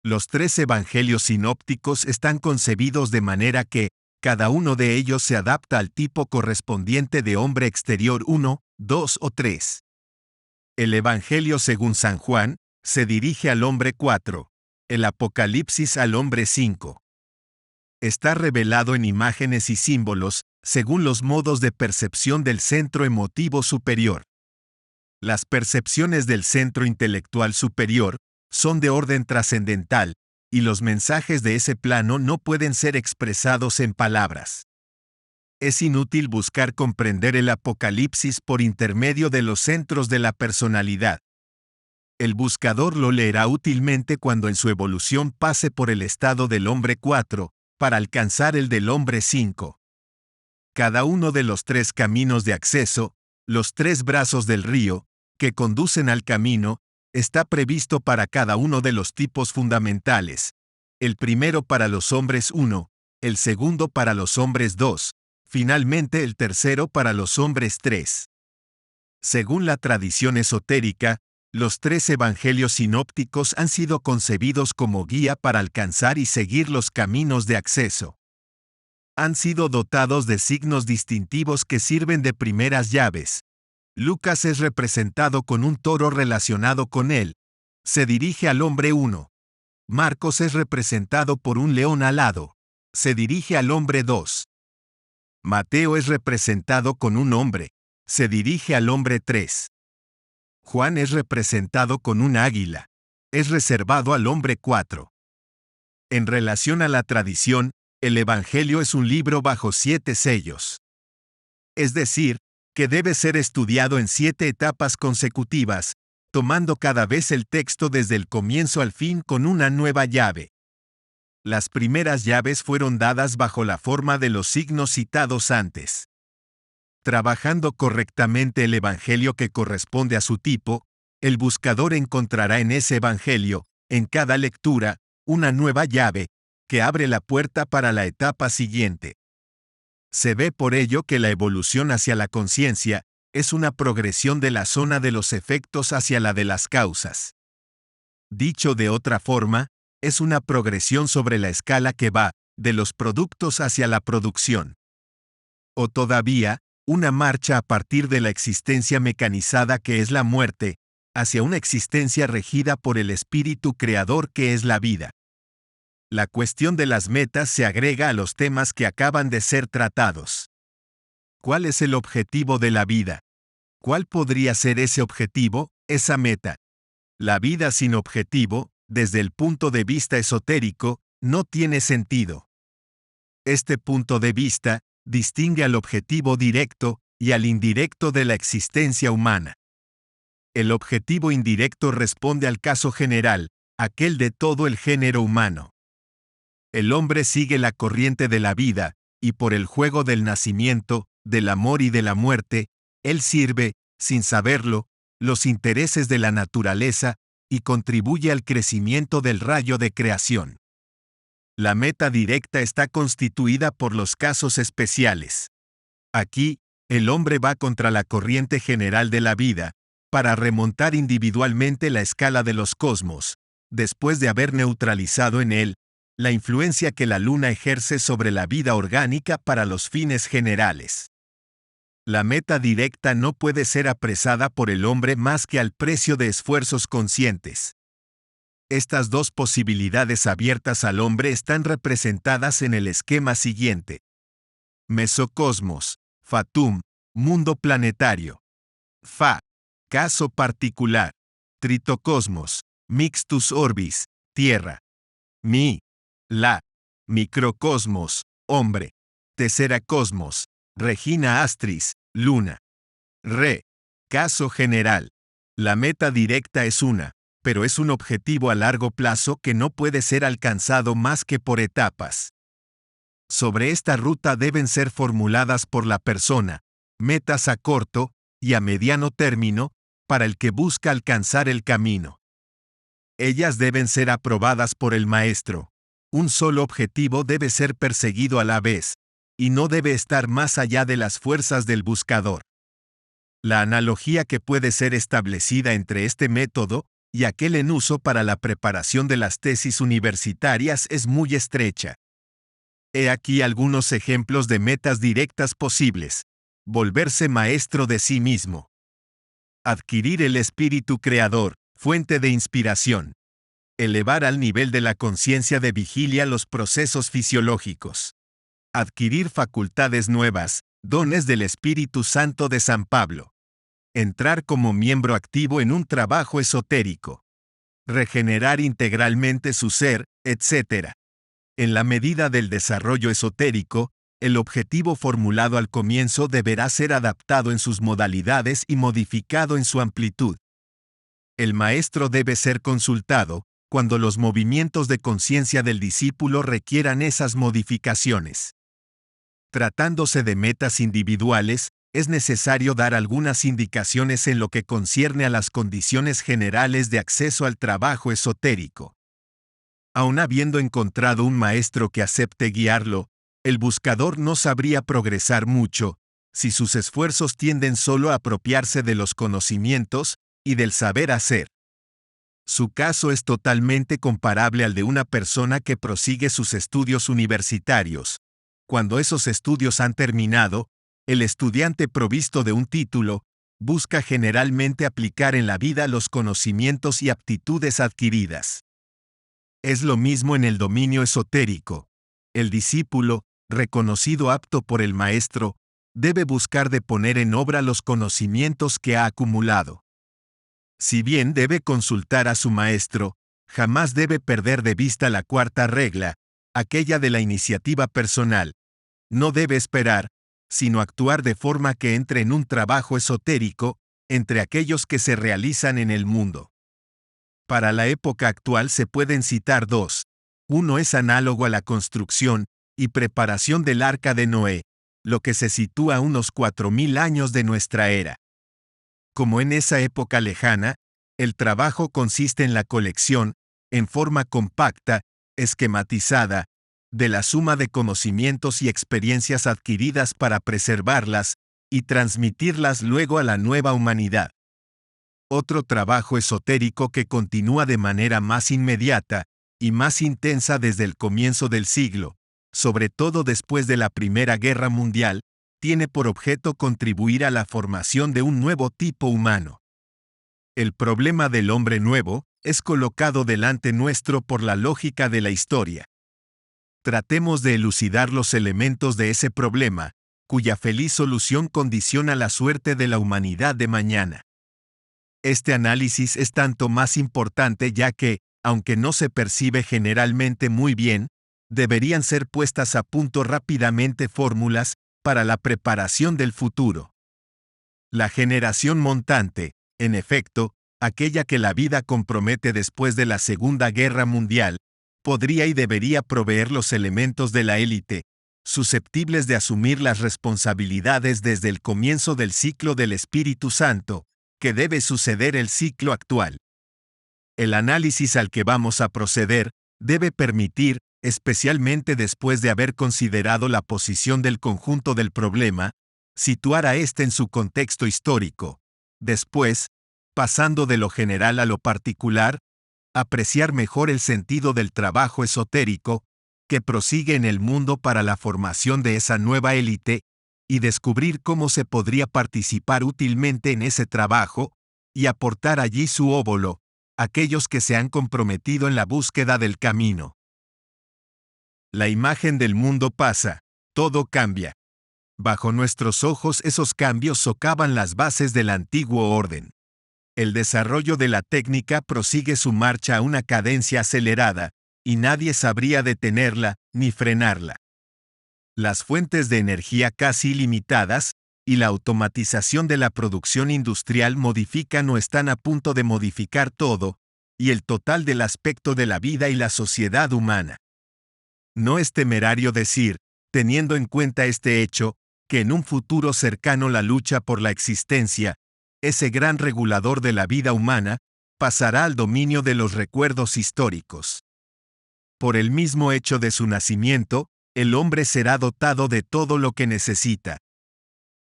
A: Los 3 evangelios sinópticos están concebidos de manera que, cada uno de ellos se adapta al tipo correspondiente de hombre exterior 1, 2 o 3. El Evangelio según San Juan se dirige al hombre 4, el Apocalipsis al hombre 5. Está revelado en imágenes y símbolos, según los modos de percepción del centro emotivo superior. Las percepciones del centro intelectual superior son de orden trascendental, y los mensajes de ese plano no pueden ser expresados en palabras. Es inútil buscar comprender el Apocalipsis por intermedio de los centros de la personalidad. El buscador lo leerá útilmente cuando en su evolución pase por el estado del hombre 4, para alcanzar el del hombre 5. Cada uno de los 3 caminos de acceso, los 3 brazos del río, que conducen al camino, está previsto para cada uno de los tipos fundamentales. El primero para los hombres 1, el segundo para los hombres 2, finalmente el tercero para los hombres 3. Según la tradición esotérica, los 3 evangelios sinópticos han sido concebidos como guía para alcanzar y seguir los caminos de acceso. Han sido dotados de signos distintivos que sirven de primeras llaves. Lucas es representado con un toro relacionado con él. Se dirige al hombre 1. Marcos es representado por un león alado. Se dirige al hombre 2. Mateo es representado con un hombre. Se dirige al hombre 3. Juan es representado con un águila. Es reservado al hombre 4. En relación a la tradición, el Evangelio es un libro bajo 7 sellos. Es decir, que debe ser estudiado en 7 etapas consecutivas, tomando cada vez el texto desde el comienzo al fin con una nueva llave. Las primeras llaves fueron dadas bajo la forma de los signos citados antes. Trabajando correctamente el Evangelio que corresponde a su tipo, el buscador encontrará en ese Evangelio, en cada lectura, una nueva llave, que abre la puerta para la etapa siguiente. Se ve por ello que la evolución hacia la conciencia es una progresión de la zona de los efectos hacia la de las causas. Dicho de otra forma, es una progresión sobre la escala que va de los productos hacia la producción. O todavía, una marcha a partir de la existencia mecanizada que es la muerte, hacia una existencia regida por el espíritu creador que es la vida. La cuestión de las metas se agrega a los temas que acaban de ser tratados. ¿Cuál es el objetivo de la vida? ¿Cuál podría ser ese objetivo, esa meta? La vida sin objetivo, desde el punto de vista esotérico, no tiene sentido. Este punto de vista distingue al objetivo directo y al indirecto de la existencia humana. El objetivo indirecto responde al caso general, aquel de todo el género humano. El hombre sigue la corriente de la vida, y por el juego del nacimiento, del amor y de la muerte, él sirve, sin saberlo, los intereses de la naturaleza y contribuye al crecimiento del rayo de creación. La meta directa está constituida por los casos especiales. Aquí, el hombre va contra la corriente general de la vida, para remontar individualmente la escala de los cosmos, después de haber neutralizado en él la influencia que la luna ejerce sobre la vida orgánica para los fines generales. La meta directa no puede ser apresada por el hombre más que al precio de esfuerzos conscientes. Estas 2 posibilidades abiertas al hombre están representadas en el esquema siguiente. Mesocosmos. Fatum. Mundo planetario. Fa. Caso particular. Tritocosmos. Mixtus orbis. Tierra. Mi. La. Microcosmos. Hombre. Tesseracosmos. Regina Astris. Luna. Re. Caso general. La meta directa es una, pero es un objetivo a largo plazo que no puede ser alcanzado más que por etapas. Sobre esta ruta deben ser formuladas por la persona metas a corto y a mediano término para el que busca alcanzar el camino. Ellas deben ser aprobadas por el maestro. Un solo objetivo debe ser perseguido a la vez, y no debe estar más allá de las fuerzas del buscador. La analogía que puede ser establecida entre este método y aquel en uso para la preparación de las tesis universitarias es muy estrecha. He aquí algunos ejemplos de metas directas posibles. Volverse maestro de sí mismo. Adquirir el espíritu creador, fuente de inspiración. Elevar al nivel de la conciencia de vigilia los procesos fisiológicos. Adquirir facultades nuevas, dones del Espíritu Santo de San Pablo. Entrar como miembro activo en un trabajo esotérico. Regenerar integralmente su ser, etc. En la medida del desarrollo esotérico, el objetivo formulado al comienzo deberá ser adaptado en sus modalidades y modificado en su amplitud. El maestro debe ser consultado cuando los movimientos de conciencia del discípulo requieran esas modificaciones. Tratándose de metas individuales, es necesario dar algunas indicaciones en lo que concierne a las condiciones generales de acceso al trabajo esotérico. Aun habiendo encontrado un maestro que acepte guiarlo, el buscador no sabría progresar mucho, si sus esfuerzos tienden solo a apropiarse de los conocimientos y del saber hacer. Su caso es totalmente comparable al de una persona que prosigue sus estudios universitarios. Cuando esos estudios han terminado, el estudiante provisto de un título busca generalmente aplicar en la vida los conocimientos y aptitudes adquiridas. Es lo mismo en el dominio esotérico. El discípulo, reconocido apto por el maestro, debe buscar de poner en obra los conocimientos que ha acumulado. Si bien debe consultar a su maestro, jamás debe perder de vista la cuarta regla, aquella de la iniciativa personal. No debe esperar, sino actuar de forma que entre en un trabajo esotérico entre aquellos que se realizan en el mundo. Para la época actual se pueden citar dos. Uno es análogo a la construcción y preparación del Arca de Noé, lo que se sitúa a unos 4000 años de nuestra era. Como en esa época lejana, el trabajo consiste en la colección, en forma compacta, esquematizada, de la suma de conocimientos y experiencias adquiridas para preservarlas y transmitirlas luego a la nueva humanidad. Otro trabajo esotérico que continúa de manera más inmediata y más intensa desde el comienzo del siglo, sobre todo después de la Primera Guerra Mundial, tiene por objeto contribuir a la formación de un nuevo tipo humano. El problema del hombre nuevo es colocado delante nuestro por la lógica de la historia. Tratemos de elucidar los elementos de ese problema, cuya feliz solución condiciona la suerte de la humanidad de mañana. Este análisis es tanto más importante ya que, aunque no se percibe generalmente muy bien, deberían ser puestas a punto rápidamente fórmulas para la preparación del futuro. La generación montante, en efecto, aquella que la vida compromete después de la Segunda Guerra Mundial, podría y debería proveer los elementos de la élite, susceptibles de asumir las responsabilidades desde el comienzo del ciclo del Espíritu Santo, que debe suceder el ciclo actual. El análisis al que vamos a proceder debe permitir, especialmente después de haber considerado la posición del conjunto del problema, situar a éste en su contexto histórico. Después, pasando de lo general a lo particular, apreciar mejor el sentido del trabajo esotérico que prosigue en el mundo para la formación de esa nueva élite, y descubrir cómo se podría participar útilmente en ese trabajo, y aportar allí su óvulo, aquellos que se han comprometido en la búsqueda del camino. La imagen del mundo pasa, todo cambia. Bajo nuestros ojos esos cambios socavan las bases del antiguo orden. El desarrollo de la técnica prosigue su marcha a una cadencia acelerada, y nadie sabría detenerla ni frenarla. Las fuentes de energía casi ilimitadas y la automatización de la producción industrial modifican o están a punto de modificar todo, y el total del aspecto de la vida y la sociedad humana. No es temerario decir, teniendo en cuenta este hecho, que en un futuro cercano la lucha por la existencia, ese gran regulador de la vida humana, pasará al dominio de los recuerdos históricos. Por el mismo hecho de su nacimiento, el hombre será dotado de todo lo que necesita.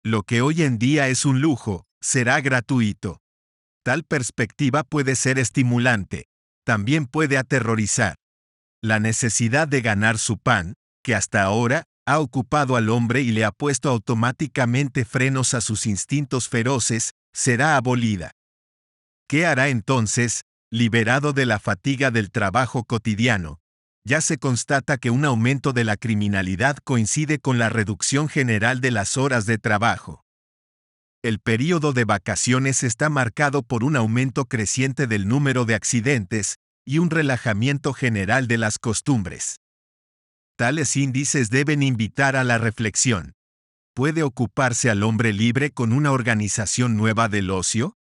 A: Lo que hoy en día es un lujo, será gratuito. Tal perspectiva puede ser estimulante, también puede aterrorizar. La necesidad de ganar su pan, que hasta ahora ha ocupado al hombre y le ha puesto automáticamente frenos a sus instintos feroces, será abolida. ¿Qué hará entonces, liberado de la fatiga del trabajo cotidiano? Ya se constata que un aumento de la criminalidad coincide con la reducción general de las horas de trabajo. El período de vacaciones está marcado por un aumento creciente del número de accidentes y un relajamiento general de las costumbres. Tales índices deben invitar a la reflexión. ¿Puede ocuparse al hombre libre con una organización nueva del ocio?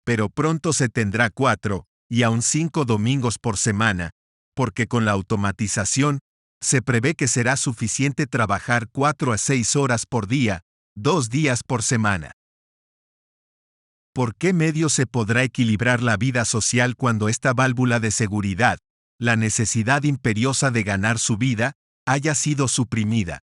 A: Pero pronto se tendrá 4, y aún 5 domingos por semana, porque con la automatización, se prevé que será suficiente trabajar 4 a 6 horas por día, 2 días por semana. ¿Por qué medio se podrá equilibrar la vida social cuando esta válvula de seguridad, la necesidad imperiosa de ganar su vida, haya sido suprimida?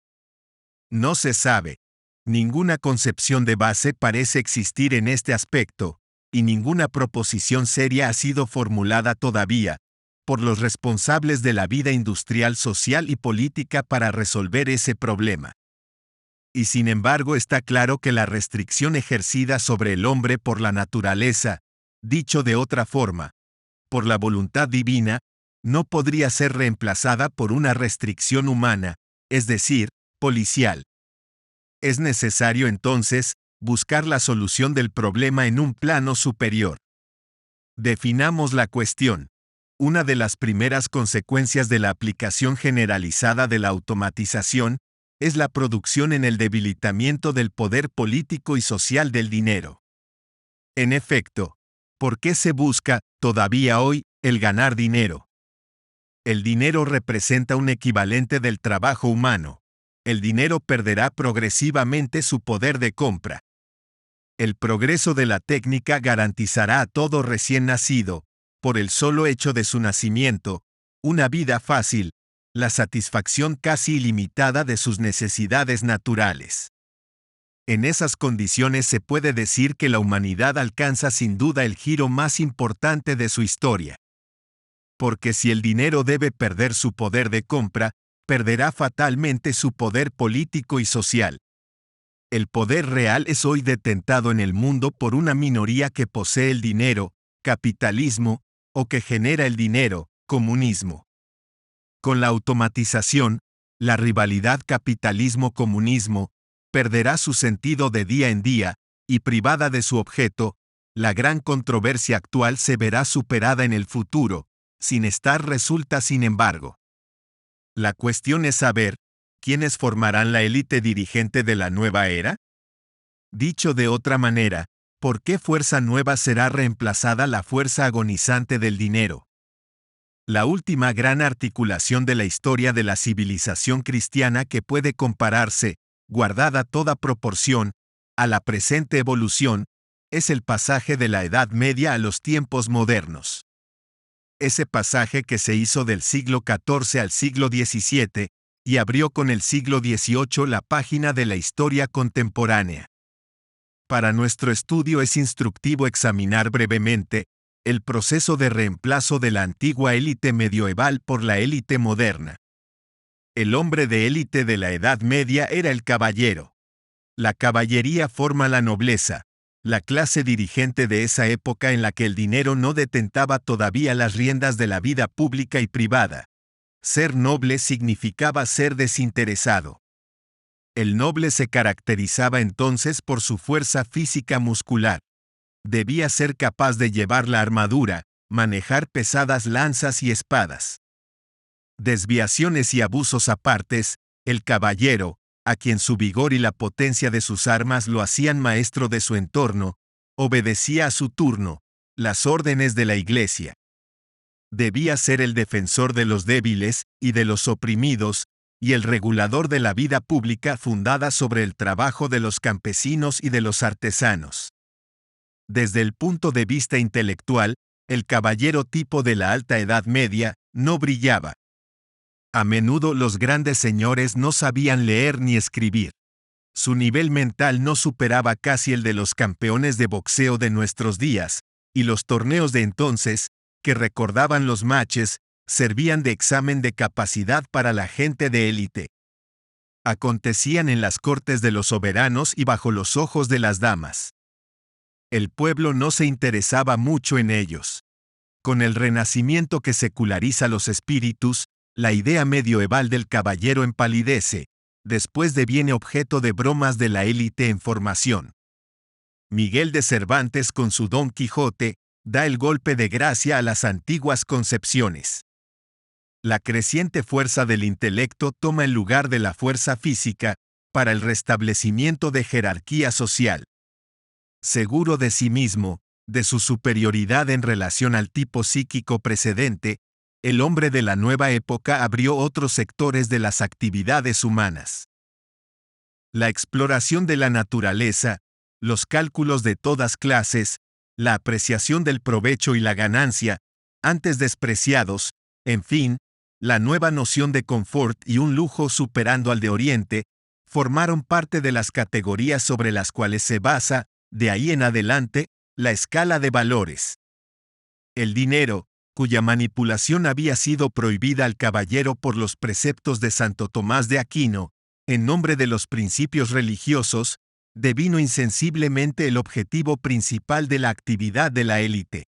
A: No se sabe. Ninguna concepción de base parece existir en este aspecto, y ninguna proposición seria ha sido formulada todavía, por los responsables de la vida industrial, social y política para resolver ese problema. Y sin embargo está claro que la restricción ejercida sobre el hombre por la naturaleza, dicho de otra forma, por la voluntad divina, no podría ser reemplazada por una restricción humana, es decir, policial. Es necesario entonces buscar la solución del problema en un plano superior. Definamos la cuestión. Una de las primeras consecuencias de la aplicación generalizada de la automatización es la producción en el debilitamiento del poder político y social del dinero. En efecto, ¿por qué se busca, todavía hoy, el ganar dinero? El dinero representa un equivalente del trabajo humano. El dinero perderá progresivamente su poder de compra. El progreso de la técnica garantizará a todo recién nacido, por el solo hecho de su nacimiento, una vida fácil, la satisfacción casi ilimitada de sus necesidades naturales. En esas condiciones se puede decir que la humanidad alcanza sin duda el giro más importante de su historia. Porque si el dinero debe perder su poder de compra, perderá fatalmente su poder político y social. El poder real es hoy detentado en el mundo por una minoría que posee el dinero, capitalismo, o que genera el dinero, comunismo. Con la automatización, la rivalidad capitalismo-comunismo perderá su sentido de día en día, y privada de su objeto, la gran controversia actual se verá superada en el futuro, sin estar resuelta sin embargo. La cuestión es saber, ¿quiénes formarán la élite dirigente de la nueva era? Dicho de otra manera, ¿por qué fuerza nueva será reemplazada la fuerza agonizante del dinero? La última gran articulación de la historia de la civilización cristiana que puede compararse, guardada toda proporción, a la presente evolución, es el pasaje de la Edad Media a los tiempos modernos. Ese pasaje que se hizo del siglo XIV al siglo XVII, y abrió con el siglo XVIII la página de la historia contemporánea. Para nuestro estudio es instructivo examinar brevemente el proceso de reemplazo de la antigua élite medieval por la élite moderna. El hombre de élite de la Edad Media era el caballero. La caballería forma la nobleza, la clase dirigente de esa época en la que el dinero no detentaba todavía las riendas de la vida pública y privada. Ser noble significaba ser desinteresado. El noble se caracterizaba entonces por su fuerza física muscular. Debía ser capaz de llevar la armadura, manejar pesadas lanzas y espadas. Desviaciones y abusos apartes, el caballero, a quien su vigor y la potencia de sus armas lo hacían maestro de su entorno, obedecía a su turno las órdenes de la Iglesia. Debía ser el defensor de los débiles y de los oprimidos, y el regulador de la vida pública fundada sobre el trabajo de los campesinos y de los artesanos. Desde el punto de vista intelectual, el caballero tipo de la Alta Edad Media no brillaba. A menudo los grandes señores no sabían leer ni escribir. Su nivel mental no superaba casi el de los campeones de boxeo de nuestros días, y los torneos de entonces, que recordaban los matches, servían de examen de capacidad para la gente de élite. Acontecían en las cortes de los soberanos y bajo los ojos de las damas. El pueblo no se interesaba mucho en ellos. Con el renacimiento que seculariza los espíritus, la idea medioeval del caballero empalidece, después deviene objeto de bromas de la élite en formación. Miguel de Cervantes con su Don Quijote, da el golpe de gracia a las antiguas concepciones. La creciente fuerza del intelecto toma el lugar de la fuerza física, para el restablecimiento de jerarquía social. Seguro de sí mismo, de su superioridad en relación al tipo psíquico precedente, el hombre de la nueva época abrió otros sectores de las actividades humanas. La exploración de la naturaleza, los cálculos de todas clases, la apreciación del provecho y la ganancia, antes despreciados, en fin, la nueva noción de confort y un lujo superando al de Oriente, formaron parte de las categorías sobre las cuales se basa, de ahí en adelante, la escala de valores. El dinero, cuya manipulación había sido prohibida al caballero por los preceptos de Santo Tomás de Aquino, en nombre de los principios religiosos, devino insensiblemente el objetivo principal de la actividad de la élite.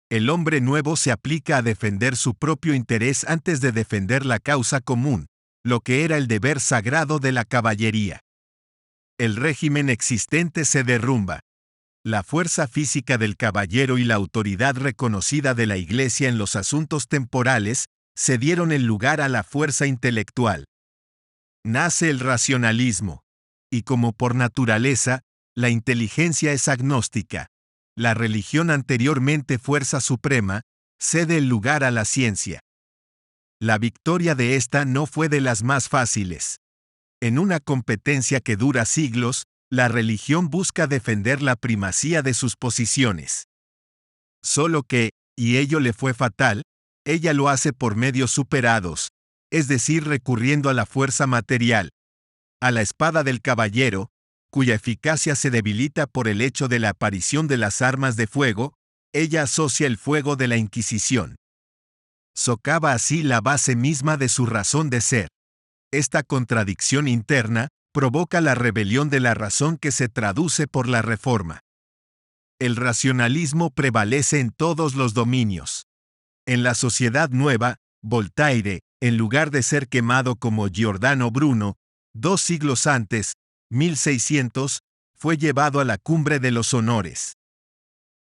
A: El hombre nuevo se aplica a defender su propio interés antes de defender la causa común, lo que era el deber sagrado de la caballería. El régimen existente se derrumba. La fuerza física del caballero y la autoridad reconocida de la Iglesia en los asuntos temporales cedieron el lugar a la fuerza intelectual. Nace el racionalismo. Y como por naturaleza, la inteligencia es agnóstica. La religión, anteriormente fuerza suprema, cede el lugar a la ciencia. La victoria de esta no fue de las más fáciles. En una competencia que dura siglos, la religión busca defender la primacía de sus posiciones. Solo que, y ello le fue fatal, ella lo hace por medios superados, es decir, recurriendo a la fuerza material, a la espada del caballero, cuya eficacia se debilita por el hecho de la aparición de las armas de fuego, ella asocia el fuego de la Inquisición. Socava así la base misma de su razón de ser. Esta contradicción interna provoca la rebelión de la razón que se traduce por la reforma. El racionalismo prevalece en todos los dominios. En la sociedad nueva, Voltaire, en lugar de ser quemado como Giordano Bruno, 2 siglos antes, 1600, fue llevado a la cumbre de los honores.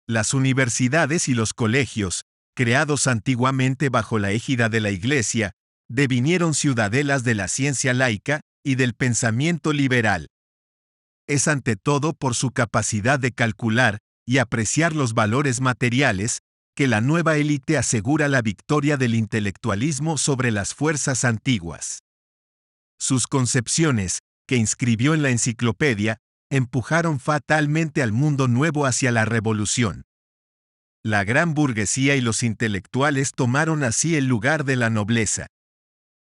A: Las universidades y los colegios, creados antiguamente bajo la égida de la Iglesia, devinieron ciudadelas de la ciencia laica y del pensamiento liberal. Es ante todo por su capacidad de calcular y apreciar los valores materiales que la nueva élite asegura la victoria del intelectualismo sobre las fuerzas antiguas. Sus concepciones, que inscribió en la enciclopedia, empujaron fatalmente al mundo nuevo hacia la revolución. La gran burguesía y los intelectuales tomaron así el lugar de la nobleza.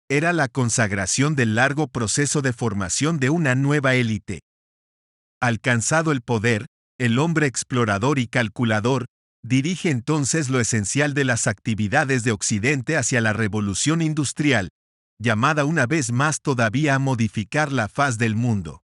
A: Era la consagración del largo proceso de formación de una nueva élite. Alcanzado el poder, el hombre explorador y calculador dirige entonces lo esencial de las actividades de Occidente hacia la revolución industrial, llamada una vez más todavía a modificar la faz del mundo.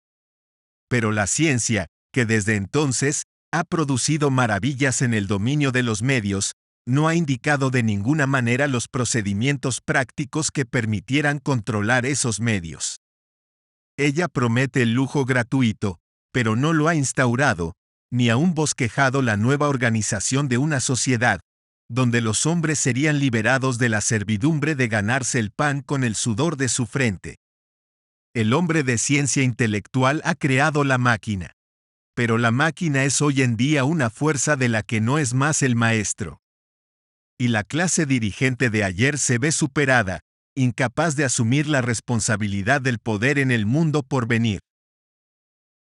A: Pero la ciencia, que desde entonces ha producido maravillas en el dominio de los medios, no ha indicado de ninguna manera los procedimientos prácticos que permitieran controlar esos medios. Ella promete el lujo gratuito, pero no lo ha instaurado, ni aún bosquejado la nueva organización de una sociedad, donde los hombres serían liberados de la servidumbre de ganarse el pan con el sudor de su frente. El hombre de ciencia intelectual ha creado la máquina. Pero la máquina es hoy en día una fuerza de la que no es más el maestro. Y la clase dirigente de ayer se ve superada, incapaz de asumir la responsabilidad del poder en el mundo por venir.